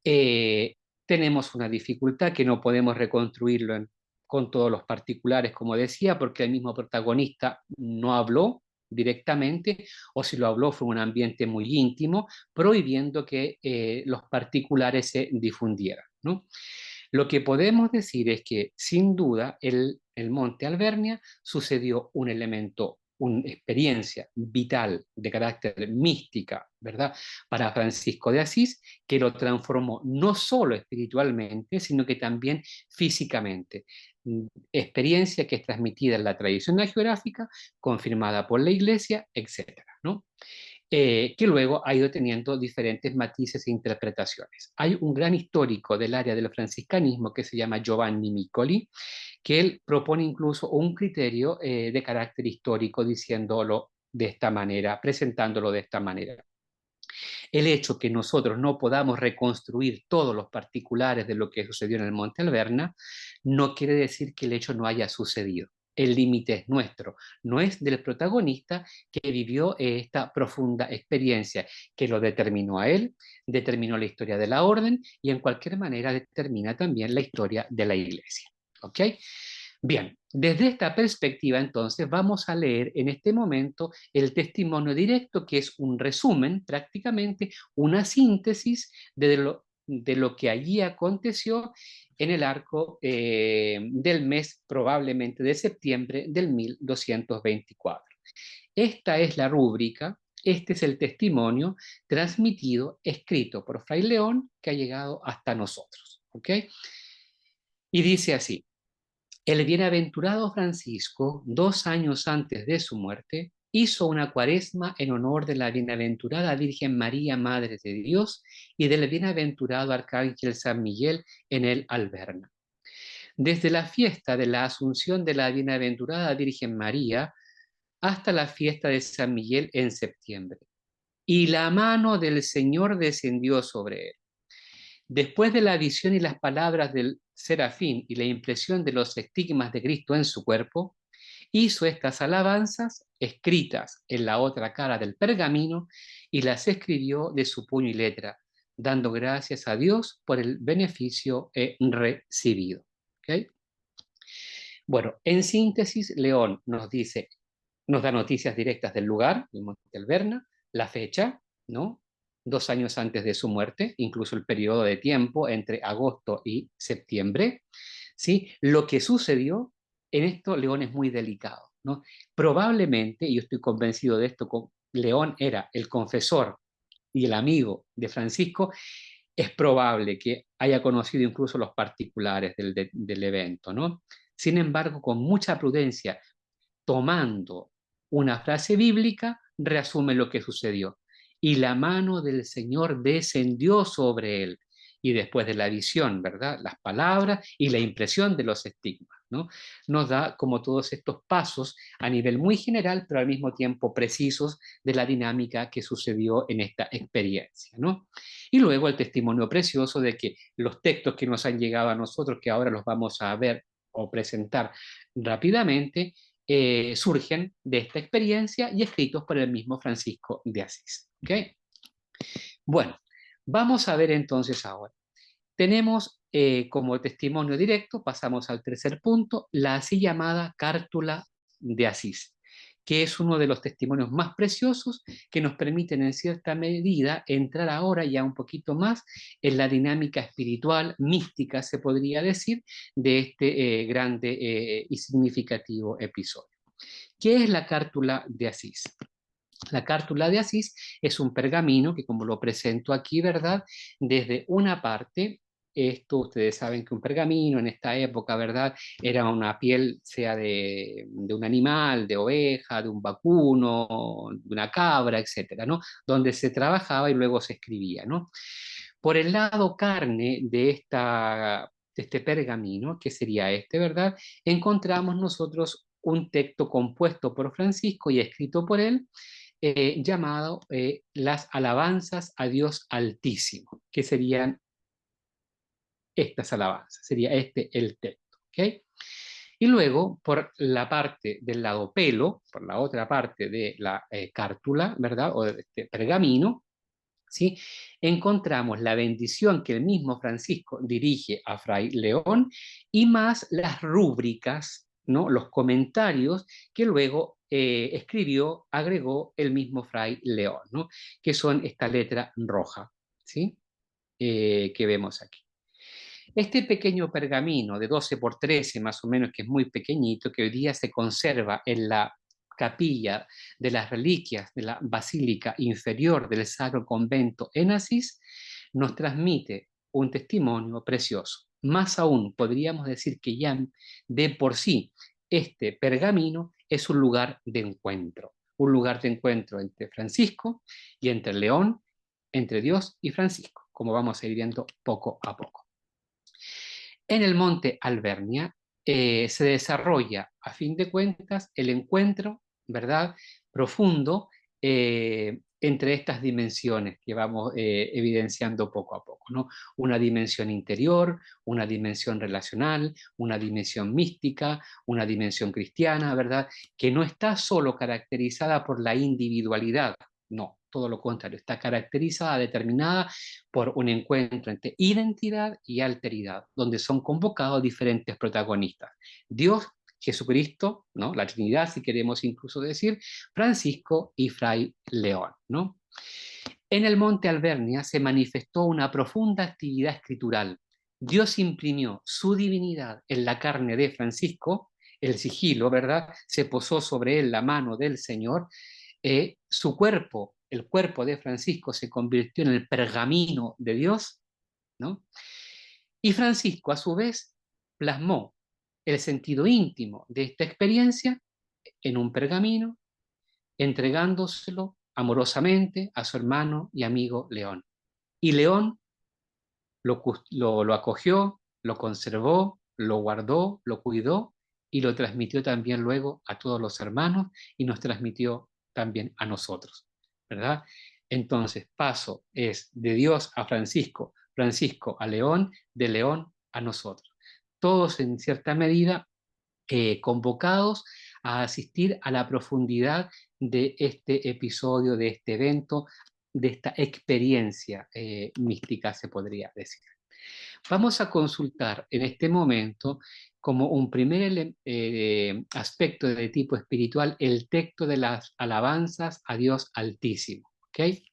Eh, Tenemos una dificultad que no podemos reconstruirlo con todos los particulares, como decía, porque el mismo protagonista no habló directamente, o si lo habló fue en un ambiente muy íntimo, prohibiendo que los particulares se difundieran, ¿no? Lo que podemos decir es que, sin duda, el Monte Albernia sucedió un elemento, una experiencia vital de carácter mística, ¿verdad? Para Francisco de Asís, que lo transformó no solo espiritualmente, sino que también físicamente. Experiencia que es transmitida en la tradición geográfica, confirmada por la Iglesia, etcétera, ¿no? Que luego ha ido teniendo diferentes matices e interpretaciones. Hay un gran histórico del área del franciscanismo que se llama Giovanni Miccoli, que él propone incluso un criterio de carácter histórico diciéndolo de esta manera, presentándolo de esta manera. El hecho que nosotros no podamos reconstruir todos los particulares de lo que sucedió en el Monte Alberna no quiere decir que el hecho no haya sucedido. El límite es nuestro, no es del protagonista que vivió esta profunda experiencia, que lo determinó a él, determinó la historia de la orden y en cualquier manera determina también la historia de la iglesia. ¿Ok? Bien, desde esta perspectiva entonces vamos a leer en este momento el testimonio directo, que es un resumen, prácticamente una síntesis de lo que allí aconteció en el arco del mes probablemente de septiembre del 1224. Esta es la rúbrica, este es el testimonio transmitido, escrito por Fray León, que ha llegado hasta nosotros. ¿Ok? Y dice así. El bienaventurado Francisco, 2 años antes de su muerte, hizo una cuaresma en honor de la bienaventurada Virgen María, Madre de Dios, y del bienaventurado Arcángel San Miguel en el Alberna. Desde la fiesta de la Asunción de la bienaventurada Virgen María hasta la fiesta de San Miguel en septiembre. Y la mano del Señor descendió sobre él. Después de la visión y las palabras del serafín y la impresión de los estigmas de Cristo en su cuerpo, hizo estas alabanzas escritas en la otra cara del pergamino y las escribió de su puño y letra, dando gracias a Dios por el beneficio recibido. ¿Okay? Bueno, en síntesis, León nos dice, nos da noticias directas del lugar, el Monte Alberna, la fecha, ¿no? 2 años antes de su muerte, incluso el periodo de tiempo entre agosto y septiembre, ¿sí? Lo que sucedió, en esto León es muy delicado, ¿no? Probablemente, y yo estoy convencido de esto, León era el confesor y el amigo de Francisco, es probable que haya conocido incluso los particulares del evento, ¿no? Sin embargo, con mucha prudencia, tomando una frase bíblica, reasume lo que sucedió. Y la mano del Señor descendió sobre él. Y después de la visión, ¿verdad? Las palabras y la impresión de los estigmas, ¿no? Nos da como todos estos pasos a nivel muy general, pero al mismo tiempo precisos de la dinámica que sucedió en esta experiencia, ¿no? Y luego el testimonio precioso de que los textos que nos han llegado a nosotros, que ahora los vamos a ver o presentar rápidamente, surgen de esta experiencia y escritos por el mismo Francisco de Asís. ¿Okay? Bueno, vamos a ver entonces ahora. Tenemos como testimonio directo, pasamos al tercer punto, la así llamada cártula de Asís, que es uno de los testimonios más preciosos que nos permiten en cierta medida entrar ahora ya un poquito más en la dinámica espiritual, mística, se podría decir, de este grande y significativo episodio. ¿Qué es la cártula de Asís? La cártula de Asís es un pergamino que, como lo presento aquí, ¿verdad? Desde una parte, esto ustedes saben que un pergamino en esta época, ¿verdad? Era una piel, sea de un animal, de oveja, de un vacuno, de una cabra, etcétera, ¿no? Donde se trabajaba y luego se escribía, ¿no? Por el lado carne de este pergamino, que sería este, ¿verdad? Encontramos nosotros un texto compuesto por Francisco y escrito por él, llamado Las alabanzas a Dios Altísimo, que serían estas alabanzas, sería este el texto, ¿ok? Y luego, por la parte del lado pelo, por la otra parte de la cártula, ¿verdad? O de este pergamino, ¿sí? Encontramos la bendición que el mismo Francisco dirige a Fray León y más las rúbricas, ¿no? Los comentarios que luego escribió, agregó el mismo Fray León, ¿no? Que son esta letra roja, ¿sí? Que vemos aquí. Este pequeño pergamino de 12 por 13 más o menos, que es muy pequeñito, que hoy día se conserva en la capilla de las reliquias de la Basílica Inferior del Sacro Convento en Asís, nos transmite un testimonio precioso. Más aún, podríamos decir que ya de por sí este pergamino es un lugar de encuentro entre Francisco y entre León, entre Dios y Francisco, como vamos a ir viendo poco a poco. En el monte Albernia se desarrolla, a fin de cuentas, el encuentro, ¿verdad?, profundo entre estas dimensiones que vamos evidenciando poco a poco, ¿no? Una dimensión interior, una dimensión relacional, una dimensión mística, una dimensión cristiana, ¿verdad?, que no está solo caracterizada por la individualidad, no, todo lo contrario, está caracterizada, determinada por un encuentro entre identidad y alteridad, donde son convocados diferentes protagonistas. Dios, Jesucristo, ¿no? La Trinidad, si queremos incluso decir, Francisco y Fray León, ¿no? En el monte Albernia se manifestó una profunda actividad escritural. Dios imprimió su divinidad en la carne de Francisco, el sigilo, ¿verdad? Se posó sobre él la mano del Señor, su cuerpo, el cuerpo de Francisco, se convirtió en el pergamino de Dios, ¿no? Y Francisco, a su vez, plasmó el sentido íntimo de esta experiencia en un pergamino, entregándoselo amorosamente a su hermano y amigo León. Y León lo acogió, lo conservó, lo guardó, lo cuidó y lo transmitió también luego a todos los hermanos y nos transmitió también a nosotros, ¿verdad? Entonces, paso es de Dios a Francisco, Francisco a León, de León a nosotros. Todos en cierta medida convocados a asistir a la profundidad de este episodio, de este evento, de esta experiencia mística, se podría decir. Vamos a consultar en este momento como un primer aspecto de tipo espiritual el texto de las alabanzas a Dios Altísimo. ¿Okay?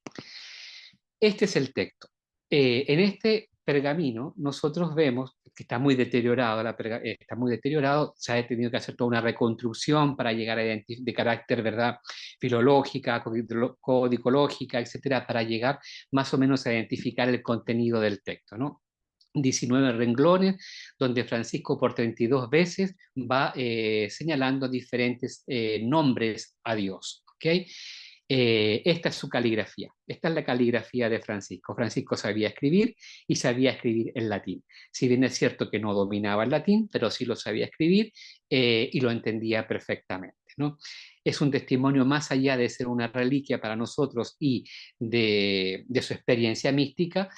Este es el texto. En este pergamino nosotros vemos que está muy deteriorado, está muy deteriorado, se ha tenido que hacer toda una reconstrucción para llegar a de carácter, ¿verdad?, filológica, codicológica, etcétera, para llegar más o menos a identificar el contenido del texto, ¿no? 19 renglones, donde Francisco por 32 veces va señalando diferentes nombres a Dios. ¿Okay? Esta es su caligrafía, esta es la caligrafía de Francisco. Francisco sabía escribir y sabía escribir en latín. Si bien es cierto que no dominaba el latín, pero sí lo sabía escribir y lo entendía perfectamente, ¿no? Es un testimonio más allá de ser una reliquia para nosotros y de su experiencia mística,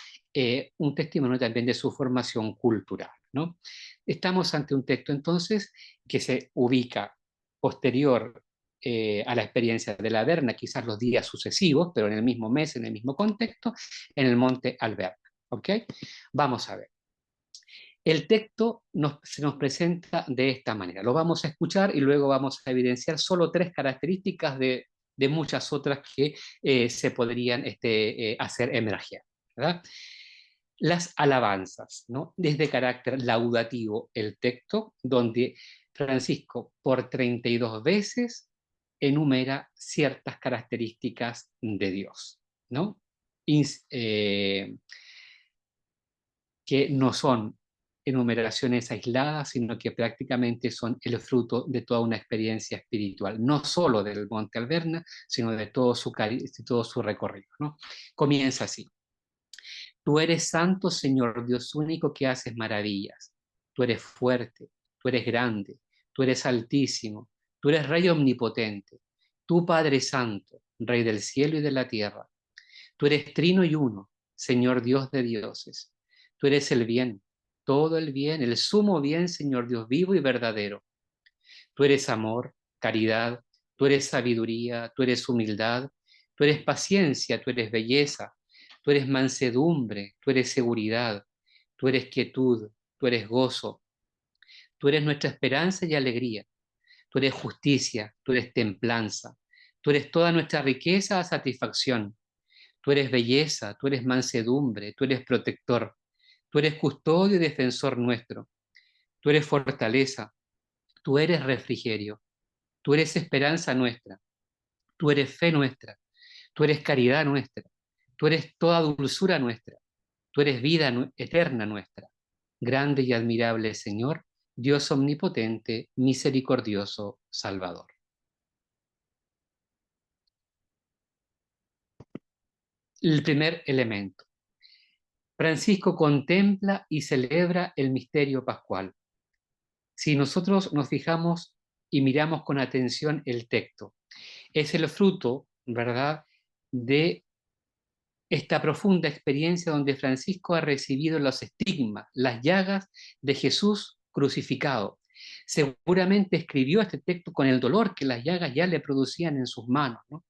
un testimonio también de su formación cultural, ¿no? Estamos ante un texto entonces que se ubica posterior a la experiencia de la Verna, quizás los días sucesivos, pero en el mismo mes, en el mismo contexto, en el monte Alberna. ¿Ok? Vamos a ver. El texto se nos presenta de esta manera. Lo vamos a escuchar y luego vamos a evidenciar solo 3 características de muchas otras que se podrían hacer emerger, ¿verdad? Las alabanzas, ¿no? Desde carácter laudativo el texto, donde Francisco por 32 veces enumera ciertas características de Dios, ¿no? Que no son enumeraciones aisladas, sino que prácticamente son el fruto de toda una experiencia espiritual, no solo del Monte Alberna, sino de todo su recorrido, ¿no? Comienza así. Tú eres santo, Señor Dios único, que haces maravillas. Tú eres fuerte, tú eres grande, tú eres altísimo, tú eres Rey omnipotente. Tú, Padre Santo, Rey del cielo y de la tierra. Tú eres trino y uno, Señor Dios de dioses. Tú eres el bien, todo el bien, el sumo bien, Señor Dios vivo y verdadero. Tú eres amor, caridad, tú eres sabiduría, tú eres humildad, tú eres paciencia, tú eres belleza, tú eres mansedumbre, tú eres seguridad, tú eres quietud, tú eres gozo, tú eres nuestra esperanza y alegría, tú eres justicia, tú eres templanza, tú eres toda nuestra riqueza a satisfacción, tú eres belleza, tú eres mansedumbre, tú eres protector, tú eres custodio y defensor nuestro, tú eres fortaleza, tú eres refrigerio, tú eres esperanza nuestra, tú eres fe nuestra, tú eres caridad nuestra, tú eres toda dulzura nuestra, tú eres vida eterna nuestra. Grande y admirable Señor, Dios omnipotente, misericordioso, Salvador. El primer elemento. Francisco contempla y celebra el misterio pascual. Si nosotros nos fijamos y miramos con atención el texto, es el fruto, ¿verdad?, de esta profunda experiencia donde Francisco ha recibido los estigmas, las llagas de Jesús crucificado. Seguramente escribió este texto con el dolor que las llagas ya le producían en sus manos, ¿no?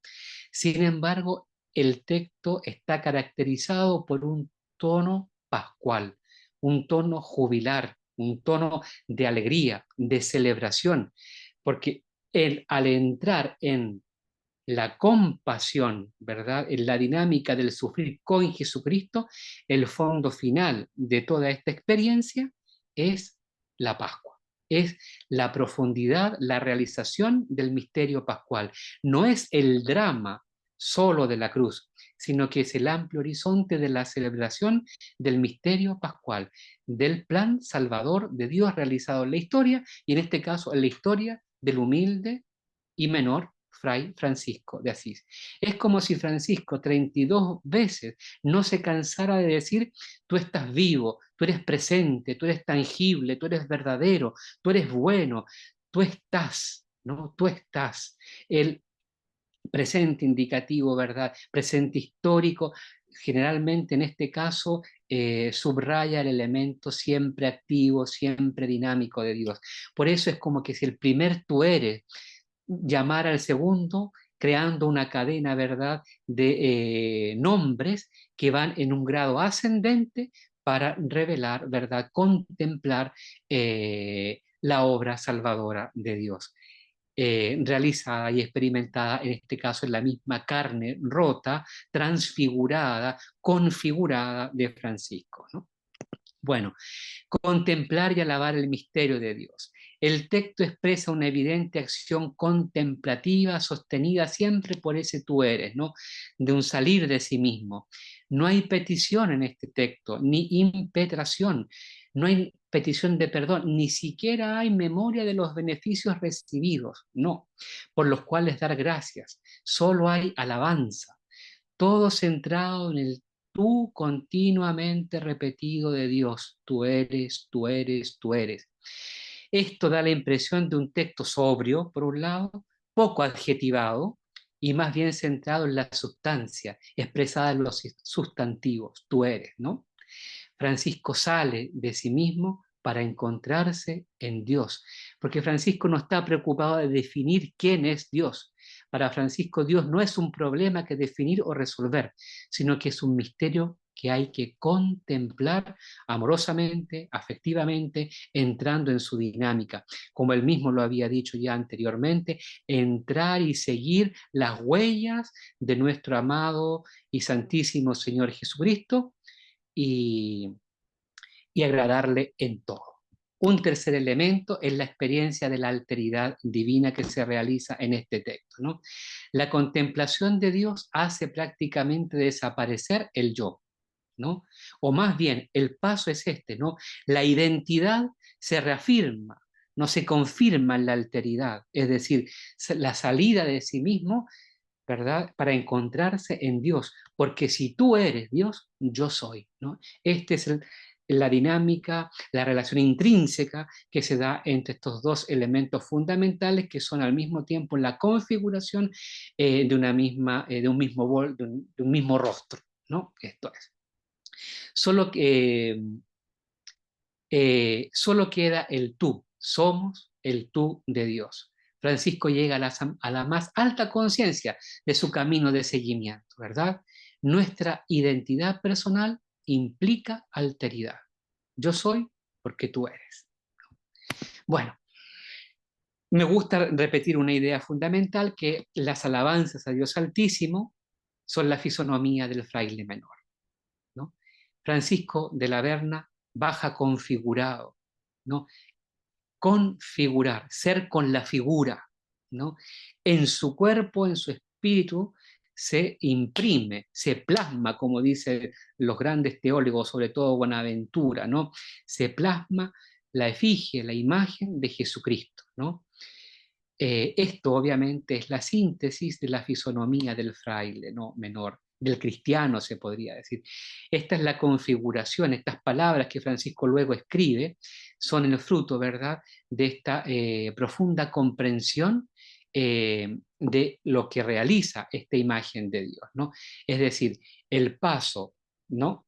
Sin embargo, el texto está caracterizado por un tono pascual, un tono jubilar, un tono de alegría, de celebración, porque él, al entrar en la compasión, ¿verdad? En la dinámica del sufrir con Jesucristo, el fondo final de toda esta experiencia es la Pascua. Es la profundidad, la realización del misterio pascual. No es el drama solo de la cruz, sino que es el amplio horizonte de la celebración del misterio pascual, del plan salvador de Dios realizado en la historia, y en este caso en la historia del humilde y menor Fray Francisco de Asís. Es como si Francisco 32 veces no se cansara de decir: tú estás vivo, tú eres presente, tú eres tangible, tú eres verdadero, tú eres bueno, tú estás, ¿no? Tú estás. El presente indicativo, ¿verdad? Presente histórico, generalmente en este caso subraya el elemento siempre activo, siempre dinámico de Dios. Por eso es como que si el primer tú eres llamar al segundo, creando una cadena, ¿verdad?, de nombres que van en un grado ascendente para revelar, ¿verdad?, contemplar la obra salvadora de Dios. Realizada y experimentada, en este caso en la misma carne rota, transfigurada, configurada de Francisco, ¿no? Bueno, contemplar y alabar el misterio de Dios. El texto expresa una evidente acción contemplativa sostenida siempre por ese tú eres, ¿no? De un salir de sí mismo. No hay petición en este texto, ni impetración, no hay petición de perdón, ni siquiera hay memoria de los beneficios recibidos, no, por los cuales dar gracias, solo hay alabanza, todo centrado en el tú continuamente repetido de Dios, tú eres, tú eres, tú eres. Esto da la impresión de un texto sobrio, por un lado, poco adjetivado y más bien centrado en la sustancia, expresada en los sustantivos, tú eres, ¿no? Francisco sale de sí mismo para encontrarse en Dios, porque Francisco no está preocupado de definir quién es Dios. Para Francisco, Dios no es un problema que definir o resolver, sino que es un misterio que hay que contemplar amorosamente, afectivamente, entrando en su dinámica. Como él mismo lo había dicho ya anteriormente, entrar y seguir las huellas de nuestro amado y santísimo Señor Jesucristo, y, y agradarle en todo. Un tercer elemento es la experiencia de la alteridad divina que se realiza en este texto, ¿no? La contemplación de Dios hace prácticamente desaparecer el yo, ¿no? O más bien, el paso es este, ¿no? La identidad se reafirma, no se confirma en la alteridad, es decir, la salida de sí mismo, ¿verdad? Para encontrarse en Dios, porque si tú eres Dios, yo soy, ¿no? Esta es la dinámica, la relación intrínseca que se da entre estos dos elementos fundamentales que son al mismo tiempo la configuración de una misma, de un mismo de un mismo rostro, ¿no? Esto es. Solo que solo queda el tú, somos el tú de Dios. Francisco llega a la más alta conciencia de su camino de seguimiento, ¿verdad? Nuestra identidad personal implica alteridad. Yo soy porque tú eres. Bueno, me gusta repetir una idea fundamental, que las alabanzas a Dios Altísimo son la fisonomía del fraile menor, ¿no? Francisco de la Verna baja configurado, ¿no? Configurar, ser con la figura, ¿no? En su cuerpo, en su espíritu, se imprime, se plasma, como dicen los grandes teólogos, sobre todo Buenaventura, ¿no? Se plasma la efigie, la imagen de Jesucristo, ¿no? Esto obviamente es la síntesis de la fisonomía del fraile, ¿no? Menor, del cristiano se podría decir. Esta es la configuración, estas palabras que Francisco luego escribe son el fruto, ¿verdad?, de esta profunda comprensión de lo que realiza esta imagen de Dios, ¿no? Es decir, el paso, ¿no?,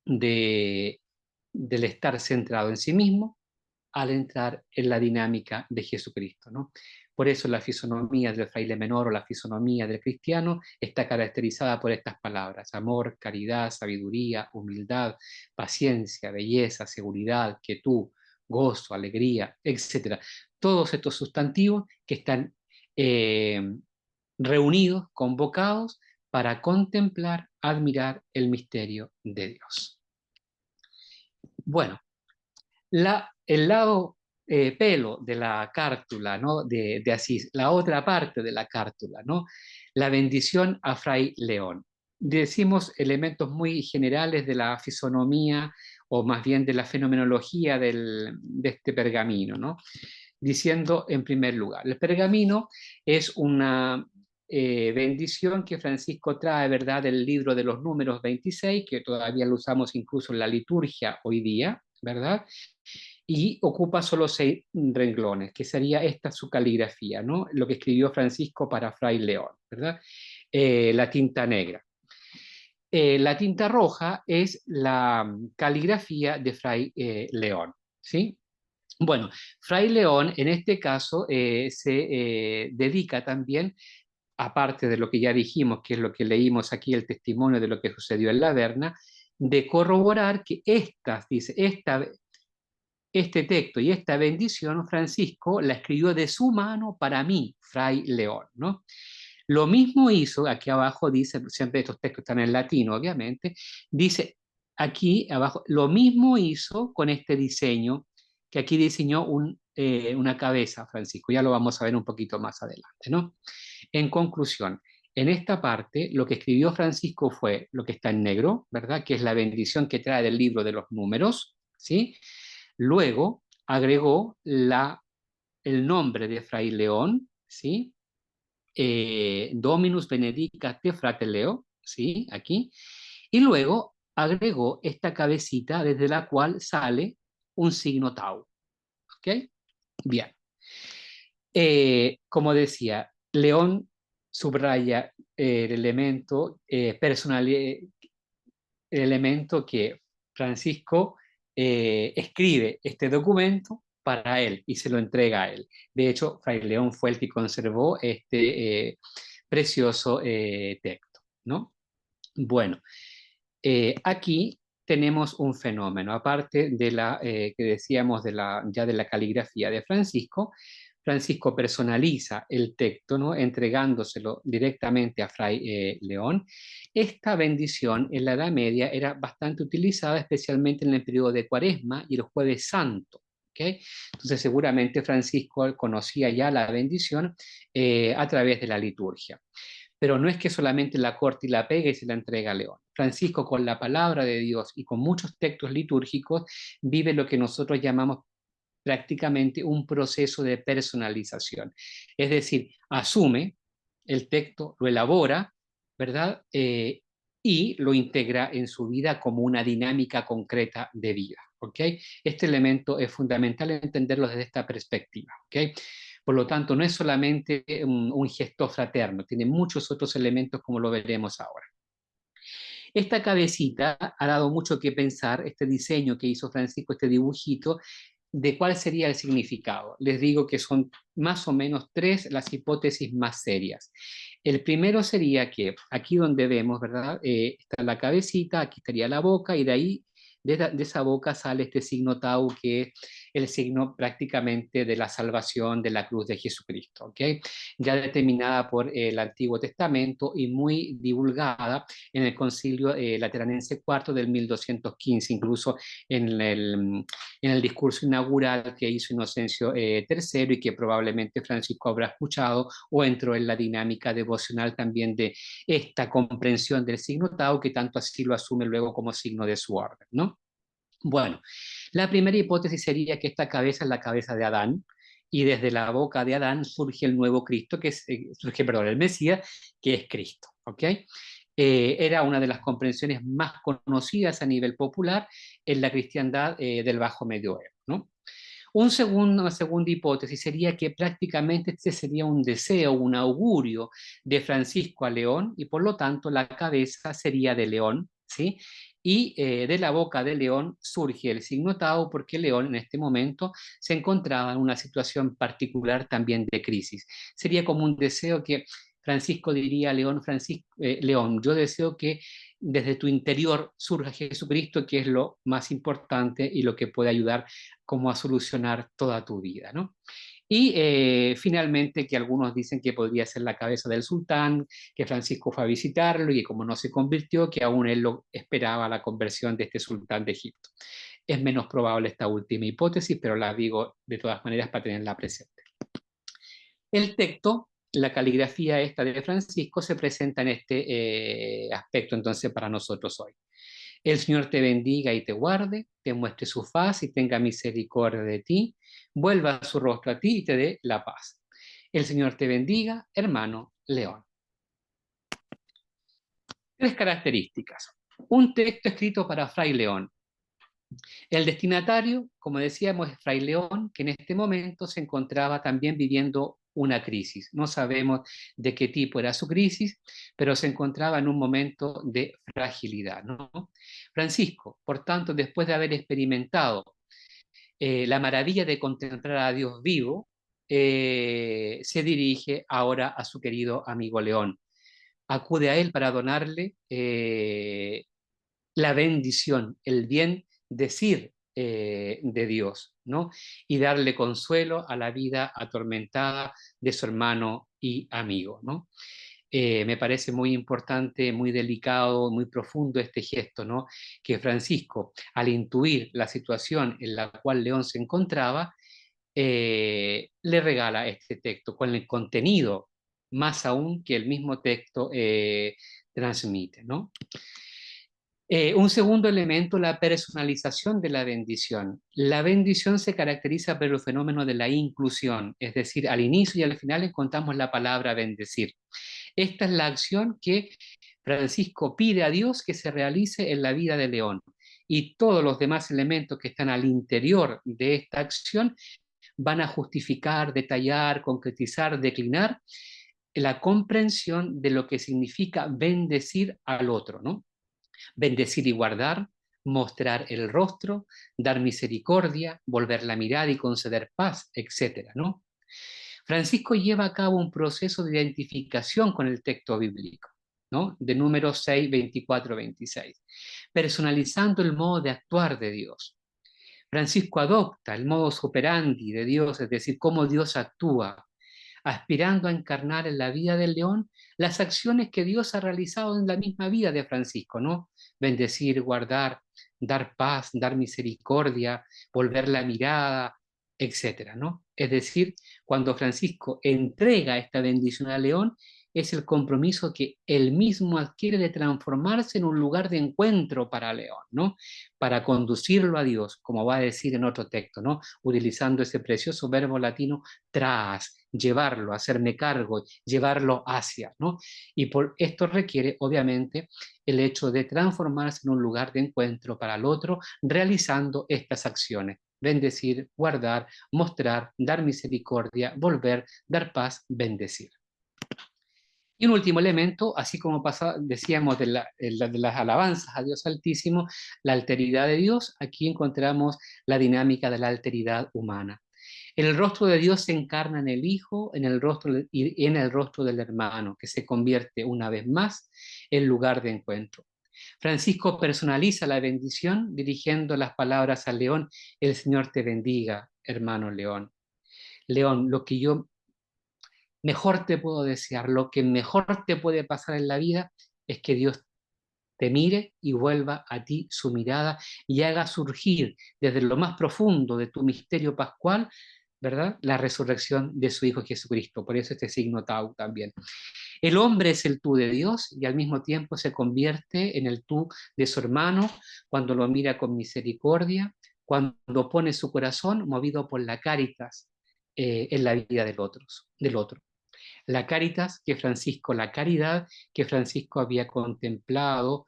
de, del estar centrado en sí mismo al entrar en la dinámica de Jesucristo, ¿no? Por eso la fisonomía del fraile menor o la fisonomía del cristiano está caracterizada por estas palabras: amor, caridad, sabiduría, humildad, paciencia, belleza, seguridad, quietud, gozo, alegría, etc. Todos estos sustantivos que están eh, reunidos, convocados para contemplar, admirar el misterio de Dios. Bueno, el lado pelo de la cártula, ¿no?, de Asís, la otra parte de la cártula, ¿no?, la bendición a Fray León. Decimos elementos muy generales de la fisonomía, o más bien de la fenomenología de este pergamino, ¿no? Diciendo en primer lugar, el pergamino es una bendición que Francisco trae, ¿verdad?, del libro de los Números 26, que todavía lo usamos incluso en la liturgia hoy día, ¿verdad? Y ocupa solo 6 renglones, que sería esta su caligrafía, ¿no? Lo que escribió Francisco para Fray León, ¿verdad? La tinta negra. La tinta roja es la caligrafía de Fray León, ¿sí? Bueno, Fray León en este caso se dedica también, aparte de lo que ya dijimos, que es lo que leímos aquí, el testimonio de lo que sucedió en la Verna, de corroborar que este texto y esta bendición Francisco la escribió de su mano para mí, Fray León, ¿no? Lo mismo hizo, aquí abajo dice, siempre estos textos están en latino, obviamente, dice aquí abajo, lo mismo hizo con este diseño, que aquí diseñó una cabeza, Francisco, ya lo vamos a ver un poquito más adelante, ¿no? En conclusión, En esta parte, lo que escribió Francisco fue lo que está en negro, ¿verdad? Que es la bendición que trae del libro de los números, ¿sí? Luego agregó el nombre de Fray León, ¿sí? Dominus benedicate frate Leo, ¿sí? Aquí. Y luego agregó esta cabecita desde la cual sale un signo tau, ¿ok? Bien. Como decía, León subraya el elemento personal, el elemento que Francisco escribe este documento para él y se lo entrega a él. De hecho, Fray León fue el que conservó este precioso texto, ¿no? Bueno, aquí tenemos un fenómeno, aparte de la que decíamos ya de la caligrafía de Francisco. Francisco personaliza el texto, ¿no? Entregándoselo directamente a Fray León. Esta bendición en la Edad Media era bastante utilizada, especialmente en el periodo de Cuaresma y el Jueves Santo. ¿Okay? Entonces seguramente Francisco conocía ya la bendición a través de la liturgia. Pero no es que solamente la corte y la pega y se la entrega a León. Francisco, con la palabra de Dios y con muchos textos litúrgicos, vive lo que nosotros llamamos prácticamente un proceso de personalización. Es decir, asume el texto, lo elabora, ¿verdad? Y lo integra en su vida como una dinámica concreta de vida. ¿Ok? Este elemento es fundamental entenderlo desde esta perspectiva. ¿Ok? Por lo tanto, no es solamente un gesto fraterno, tiene muchos otros elementos como lo veremos ahora. Esta cabecita ha dado mucho que pensar, este diseño que hizo Francisco, este dibujito, de cuál sería el significado. Les digo que son más o menos tres las hipótesis más serias. El primero sería que aquí donde vemos, ¿verdad? Está la cabecita, aquí estaría la boca y de ahí, de esa boca sale este signo tau que es el signo prácticamente de la salvación de la cruz de Jesucristo, ¿ok? Ya determinada por el Antiguo Testamento y muy divulgada en el Concilio Lateranense IV del 1215, incluso en el discurso inaugural que hizo Inocencio III y que probablemente Francisco habrá escuchado o entró en la dinámica devocional también de esta comprensión del signo tau que tanto así lo asume luego como signo de su orden, ¿no? Bueno, la primera hipótesis sería que esta cabeza es la cabeza de Adán y desde la boca de Adán surge el nuevo Cristo, surge, perdón, el Mesías, que es Cristo, ¿ok? Era una de las comprensiones más conocidas a nivel popular en la cristiandad del Bajo Medioevo, ¿no? Una segunda hipótesis sería que prácticamente este sería un deseo, un augurio de Francisco a León y por lo tanto la cabeza sería de León, ¿sí? Y de la boca de León surge el signo tau porque León en este momento se encontraba en una situación particular también de crisis. Sería como un deseo que Francisco diría a León, León, yo deseo que desde tu interior surja Jesucristo, que es lo más importante y lo que puede ayudar como a solucionar toda tu vida, ¿no? Y finalmente que algunos dicen que podría ser la cabeza del sultán, que Francisco fue a visitarlo y que como no se convirtió, que aún él lo esperaba la conversión de este sultán de Egipto. Es menos probable esta última hipótesis, pero la digo de todas maneras para tenerla presente. El texto, la caligrafía esta de Francisco, se presenta en este aspecto entonces para nosotros hoy. El Señor te bendiga y te guarde, te muestre su faz y tenga misericordia de ti, vuelva su rostro a ti y te dé la paz. El Señor te bendiga, hermano León. Tres características. Un texto escrito para Fray León. El destinatario, como decíamos, es Fray León, que en este momento se encontraba también viviendo una crisis. No sabemos de qué tipo era su crisis, pero se encontraba en un momento de fragilidad, ¿no? Francisco, por tanto, después de haber experimentado la maravilla de contemplar a Dios vivo, se dirige ahora a su querido amigo León. Acude a él para donarle la bendición, el bien decir de Dios, ¿no? Y darle consuelo a la vida atormentada de su hermano y amigo, ¿no? Me parece muy importante, muy delicado, muy profundo este gesto, ¿no? Que Francisco, al intuir la situación en la cual León se encontraba, le regala este texto con el contenido más aún que el mismo texto transmite, ¿no? Un segundo elemento, la personalización de la bendición. La bendición se caracteriza por el fenómeno de la inclusión, es decir, al inicio y al final encontramos la palabra bendecir. Esta es la acción que Francisco pide a Dios que se realice en la vida de León. Y todos los demás elementos que están al interior de esta acción van a justificar, detallar, concretizar, declinar la comprensión de lo que significa bendecir al otro, ¿no? Bendecir y guardar, mostrar el rostro, dar misericordia, volver la mirada y conceder paz, etcétera, ¿no? Francisco lleva a cabo un proceso de identificación con el texto bíblico, ¿no? De Números 6, 24, 26, personalizando el modo de actuar de Dios. Francisco adopta el modus operandi de Dios, es decir, cómo Dios actúa, aspirando a encarnar en la vida del león las acciones que Dios ha realizado en la misma vida de Francisco, ¿no? Bendecir, guardar, dar paz, dar misericordia, volver la mirada, etcétera, ¿no? Es decir, cuando Francisco entrega esta bendición al león, es el compromiso que él mismo adquiere de transformarse en un lugar de encuentro para León, ¿no? Para conducirlo a Dios, como va a decir en otro texto, ¿no? Utilizando ese precioso verbo latino tras, llevarlo, hacerme cargo, llevarlo hacia, ¿no? Y por esto requiere, obviamente, el hecho de transformarse en un lugar de encuentro para el otro, realizando estas acciones: bendecir, guardar, mostrar, dar misericordia, volver, dar paz, bendecir. Y un último elemento, así como decíamos de las alabanzas a Dios Altísimo, la alteridad de Dios, aquí encontramos la dinámica de la alteridad humana. El rostro de Dios se encarna en el Hijo, en el rostro y en el rostro del hermano, que se convierte una vez más en lugar de encuentro. Francisco personaliza la bendición dirigiendo las palabras al león: el Señor te bendiga, hermano León. León, lo que yo mejor te puedo desear, lo que mejor te puede pasar en la vida es que Dios te mire y vuelva a ti su mirada y haga surgir desde lo más profundo de tu misterio pascual, ¿verdad?, la resurrección de su Hijo Jesucristo. Por eso este signo Tau también. El hombre es el tú de Dios y al mismo tiempo se convierte en el tú de su hermano cuando lo mira con misericordia, cuando pone su corazón movido por la caritas en la vida del otro. La caritas que Francisco, la caridad que Francisco había contemplado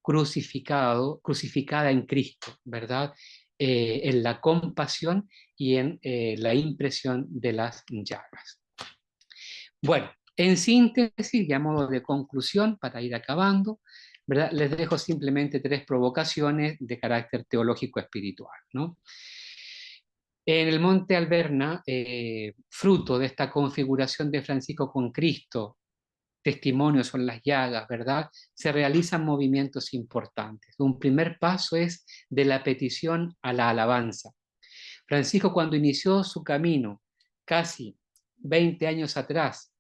crucificada en Cristo, ¿verdad? En la compasión y en la impresión de las llagas. Bueno, en síntesis y a modo de conclusión, para ir acabando, ¿verdad?, les dejo simplemente 3 provocaciones de carácter teológico espiritual, ¿no? En el Monte Alberna, fruto de esta configuración de Francisco con Cristo, testimonios son las llagas, ¿verdad? Se realizan movimientos importantes. Un primer paso es de la petición a la alabanza. Francisco, cuando inició su camino, casi 20 años atrás,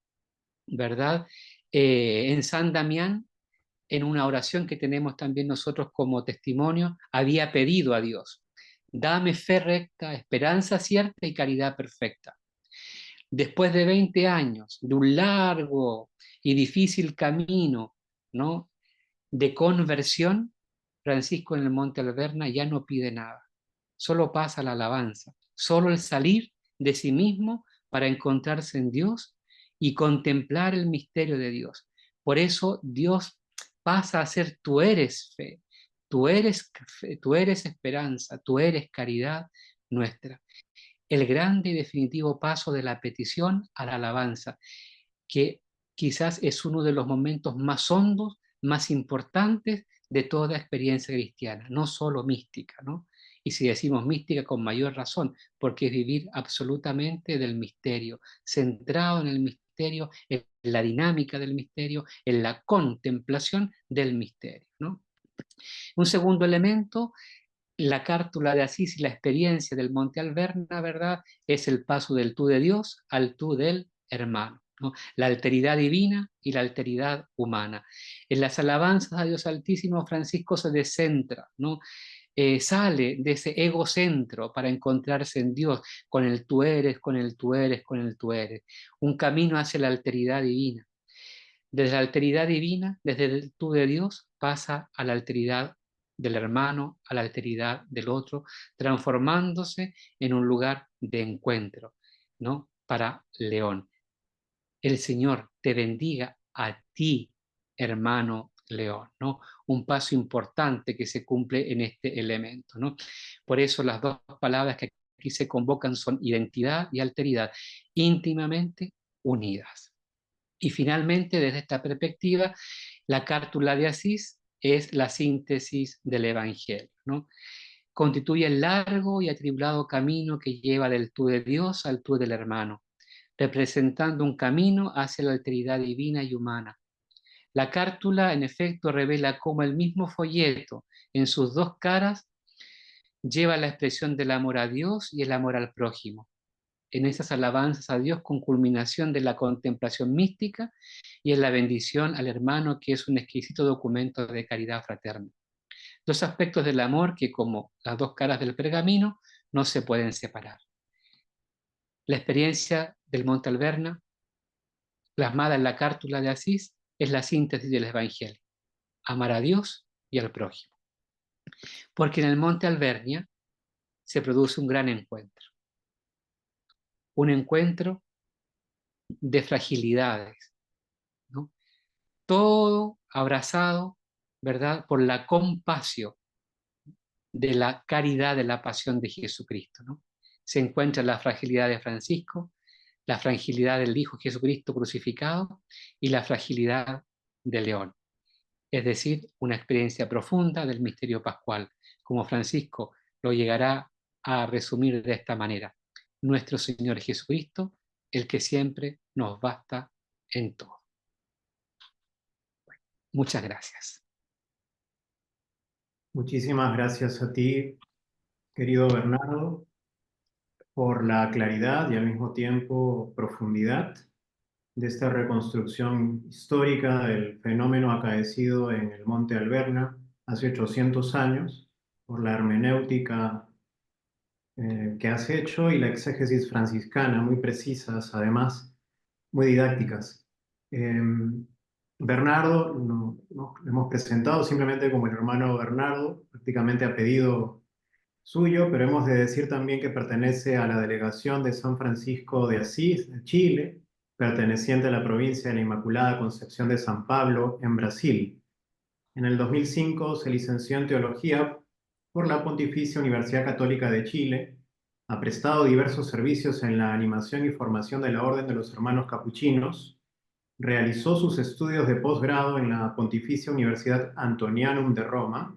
¿verdad? En San Damián, en una oración que tenemos también nosotros como testimonio, había pedido a Dios: dame fe recta, esperanza cierta y caridad perfecta. Después de 20 años, de un largo y difícil camino, ¿no?, de conversión, Francisco en el Monte Alberna ya no pide nada, solo pasa la alabanza, solo el salir de sí mismo para encontrarse en Dios y contemplar el misterio de Dios. Por eso Dios pasa a ser: tú eres fe, tú eres esperanza, tú eres caridad nuestra. El grande y definitivo paso de la petición a la alabanza, que quizás es uno de los momentos más hondos, más importantes de toda experiencia cristiana, no solo mística, ¿no? Y si decimos mística, con mayor razón, porque es vivir absolutamente del misterio, centrado en el misterio, en la dinámica del misterio, en la contemplación del misterio, ¿no? Un segundo elemento, la cártula de Asís y la experiencia del Monte Alberna, ¿verdad?, es el paso del tú de Dios al tú del hermano, ¿no? La alteridad divina y la alteridad humana. En las alabanzas a Dios Altísimo, Francisco se descentra, ¿no? sale de ese egocentro para encontrarse en Dios, con el tú eres, con el tú eres, con el tú eres. Un camino hacia la alteridad divina. Desde la alteridad divina, desde el tú de Dios, pasa a la alteridad del hermano, a la alteridad del otro, transformándose en un lugar de encuentro, ¿no? Para León. El Señor te bendiga a ti, hermano León, ¿no? Un paso importante que se cumple en este elemento, ¿no? Por eso las dos palabras que aquí se convocan son identidad y alteridad, íntimamente unidas. Y finalmente, desde esta perspectiva, la cártula de Asís es la síntesis del Evangelio, ¿no? Constituye el largo y atribulado camino que lleva del tú de Dios al tú del hermano, representando un camino hacia la alteridad divina y humana. La cártula, en efecto, revela cómo el mismo folleto, en sus dos caras, lleva la expresión del amor a Dios y el amor al prójimo, en esas alabanzas a Dios con culminación de la contemplación mística y en la bendición al hermano, que es un exquisito documento de caridad fraterna. Dos aspectos del amor que, como las dos caras del pergamino, no se pueden separar. La experiencia del Monte Alverna, plasmada en la cártula de Asís, es la síntesis del Evangelio: amar a Dios y al prójimo. Porque en el Monte Alvernia se produce un encuentro de fragilidades, ¿no? Todo abrazado, ¿verdad?, por la compasión de la caridad de la pasión de Jesucristo, ¿no? Se encuentra la fragilidad de Francisco, la fragilidad del Hijo Jesucristo crucificado y la fragilidad de León. Es decir, una experiencia profunda del misterio pascual, como Francisco lo llegará a resumir de esta manera: nuestro Señor Jesucristo, el que siempre nos basta en todo. Muchas gracias. Muchísimas gracias a ti, querido Bernardo, por la claridad y al mismo tiempo profundidad de esta reconstrucción histórica del fenómeno acaecido en el Monte Alverna hace 800 años, por la hermenéutica que has hecho y la exégesis franciscana, muy precisas, además, muy didácticas. Eh, Bernardo, nos hemos presentado simplemente como el hermano Bernardo, prácticamente a pedido suyo, pero hemos de decir también que pertenece a la delegación de San Francisco de Asís, de Chile, perteneciente a la provincia de la Inmaculada Concepción de San Pablo, en Brasil. En el 2005 se licenció en Teología por la Pontificia Universidad Católica de Chile, ha prestado diversos servicios en la animación y formación de la Orden de los Hermanos Capuchinos, realizó sus estudios de posgrado en la Pontificia Universidad Antonianum de Roma,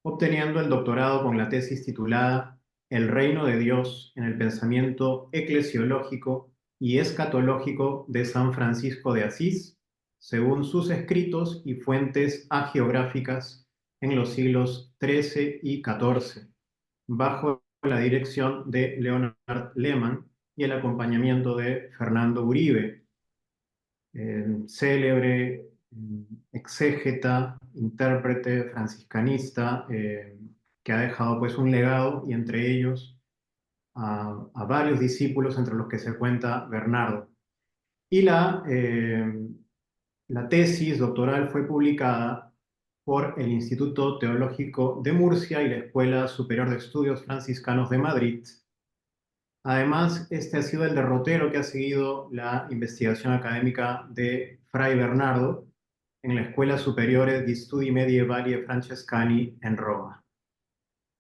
obteniendo el doctorado con la tesis titulada El reino de Dios en el pensamiento eclesiológico y escatológico de San Francisco de Asís, según sus escritos y fuentes hagiográficas en los siglos XIII y XIV, bajo la dirección de Leonard Lehmann y el acompañamiento de Fernando Uribe, célebre exégeta, intérprete franciscanista, que ha dejado pues un legado, y entre ellos a varios discípulos, entre los que se cuenta Bernardo. Y la tesis doctoral fue publicada por el Instituto Teológico de Murcia y la Escuela Superior de Estudios Franciscanos de Madrid. Además, este ha sido el derrotero que ha seguido la investigación académica de Fray Bernardo en la Escuela Superiore di Studi Medievali e Francescani en Roma.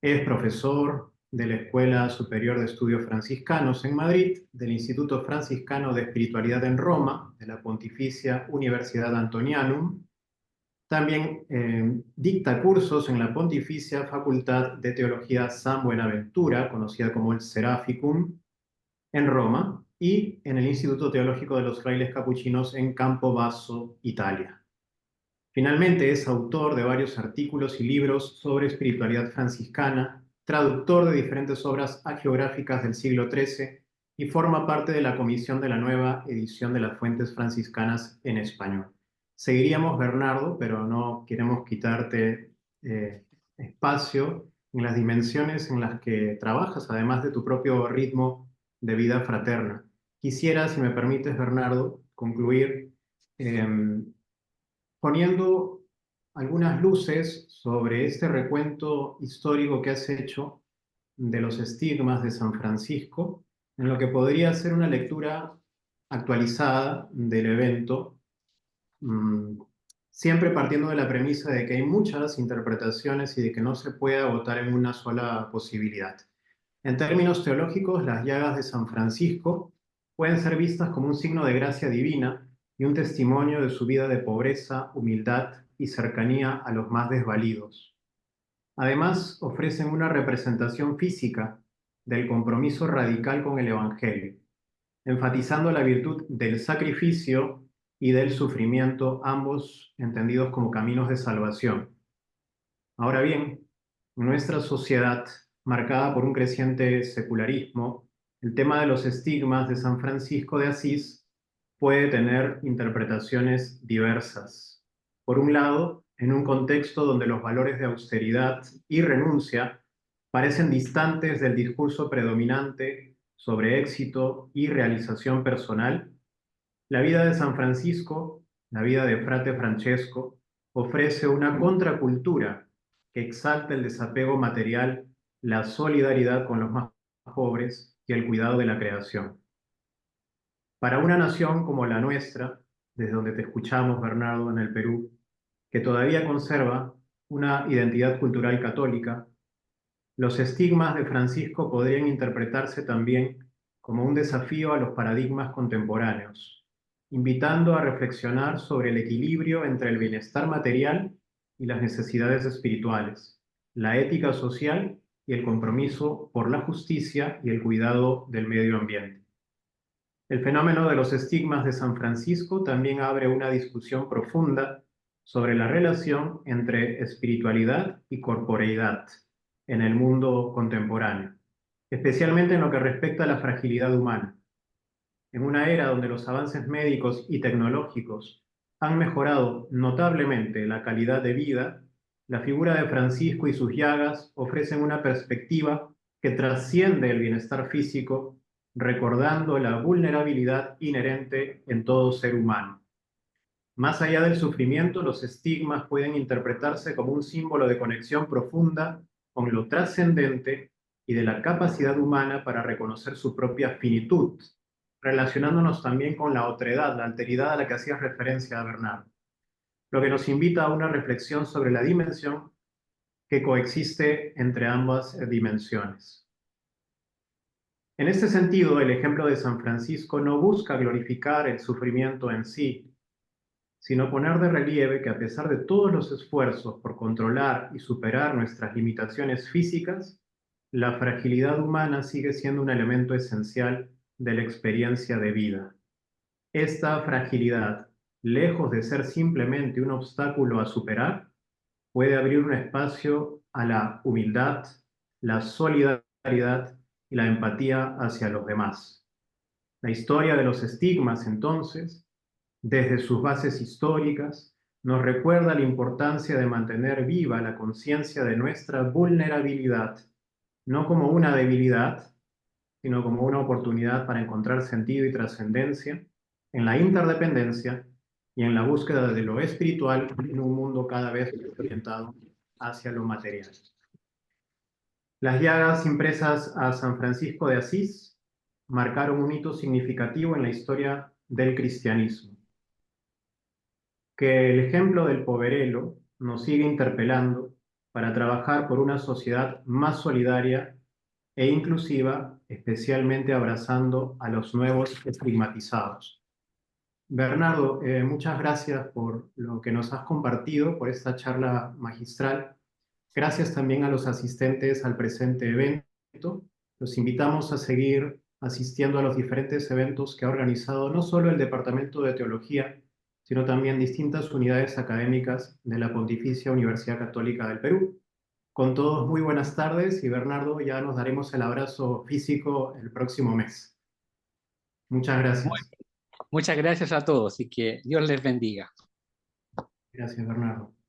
Es profesor de la Escuela Superior de Estudios Franciscanos en Madrid, del Instituto Franciscano de Espiritualidad en Roma, de la Pontificia Universidad Antonianum. También dicta cursos en la Pontificia Facultad de Teología San Buenaventura, conocida como el Seraficum, en Roma, y en el Instituto Teológico de los Frailes Capuchinos en Campobasso, Italia. Finalmente, es autor de varios artículos y libros sobre espiritualidad franciscana, traductor de diferentes obras hagiográficas del siglo XIII y forma parte de la comisión de la nueva edición de las fuentes franciscanas en español. Seguiríamos, Bernardo, pero no queremos quitarte espacio en las dimensiones en las que trabajas, además de tu propio ritmo de vida fraterna. Quisiera, si me permites, Bernardo, concluir poniendo algunas luces sobre este recuento histórico que has hecho de los estigmas de San Francisco, en lo que podría ser una lectura actualizada del evento, mm, siempre partiendo de la premisa de que hay muchas interpretaciones y de que no se puede agotar en una sola posibilidad. En términos teológicos, las llagas de San Francisco pueden ser vistas como un signo de gracia divina y un testimonio de su vida de pobreza, humildad y cercanía a los más desvalidos. Además, ofrecen una representación física del compromiso radical con el Evangelio, enfatizando la virtud del sacrificio y del sufrimiento, ambos entendidos como caminos de salvación. Ahora bien, en nuestra sociedad, marcada por un creciente secularismo, el tema de los estigmas de San Francisco de Asís puede tener interpretaciones diversas. Por un lado, en un contexto donde los valores de austeridad y renuncia parecen distantes del discurso predominante sobre éxito y realización personal, la vida de San Francisco, la vida de Frate Francesco, ofrece una contracultura que exalta el desapego material, la solidaridad con los más pobres y el cuidado de la creación. Para una nación como la nuestra, desde donde te escuchamos, Bernardo, en el Perú, que todavía conserva una identidad cultural católica, los estigmas de Francisco podrían interpretarse también como un desafío a los paradigmas contemporáneos, invitando a reflexionar sobre el equilibrio entre el bienestar material y las necesidades espirituales, la ética social y el compromiso por la justicia y el cuidado del medio ambiente. El fenómeno de los estigmas de San Francisco también abre una discusión profunda sobre la relación entre espiritualidad y corporeidad en el mundo contemporáneo, especialmente en lo que respecta a la fragilidad humana. En una era donde los avances médicos y tecnológicos han mejorado notablemente la calidad de vida, la figura de Francisco y sus llagas ofrecen una perspectiva que trasciende el bienestar físico, recordando la vulnerabilidad inherente en todo ser humano. Más allá del sufrimiento, los estigmas pueden interpretarse como un símbolo de conexión profunda con lo trascendente y de la capacidad humana para reconocer su propia finitud, relacionándonos también con la otredad, la alteridad a la que hacías referencia, Bernardo, lo que nos invita a una reflexión sobre la dimensión que coexiste entre ambas dimensiones. En este sentido, el ejemplo de San Francisco no busca glorificar el sufrimiento en sí, sino poner de relieve que a pesar de todos los esfuerzos por controlar y superar nuestras limitaciones físicas, la fragilidad humana sigue siendo un elemento esencial de la experiencia de vida. Esta fragilidad, lejos de ser simplemente un obstáculo a superar, puede abrir un espacio a la humildad, la solidaridad y la empatía hacia los demás. La historia de los estigmas, entonces, desde sus bases históricas, nos recuerda la importancia de mantener viva la conciencia de nuestra vulnerabilidad, no como una debilidad, sino como una oportunidad para encontrar sentido y trascendencia en la interdependencia y en la búsqueda de lo espiritual en un mundo cada vez más orientado hacia lo material. Las llagas impresas a San Francisco de Asís marcaron un hito significativo en la historia del cristianismo. Que el ejemplo del poverelo nos sigue interpelando para trabajar por una sociedad más solidaria e inclusiva, especialmente abrazando a los nuevos estigmatizados. Bernardo, muchas gracias por lo que nos has compartido, por esta charla magistral. Gracias también a los asistentes al presente evento. Los invitamos a seguir asistiendo a los diferentes eventos que ha organizado no solo el Departamento de Teología, sino también distintas unidades académicas de la Pontificia Universidad Católica del Perú. Con todos, muy buenas tardes y Bernardo, ya nos daremos el abrazo físico el próximo mes. Muchas gracias. Muchas gracias a todos y que Dios les bendiga. Gracias, Bernardo.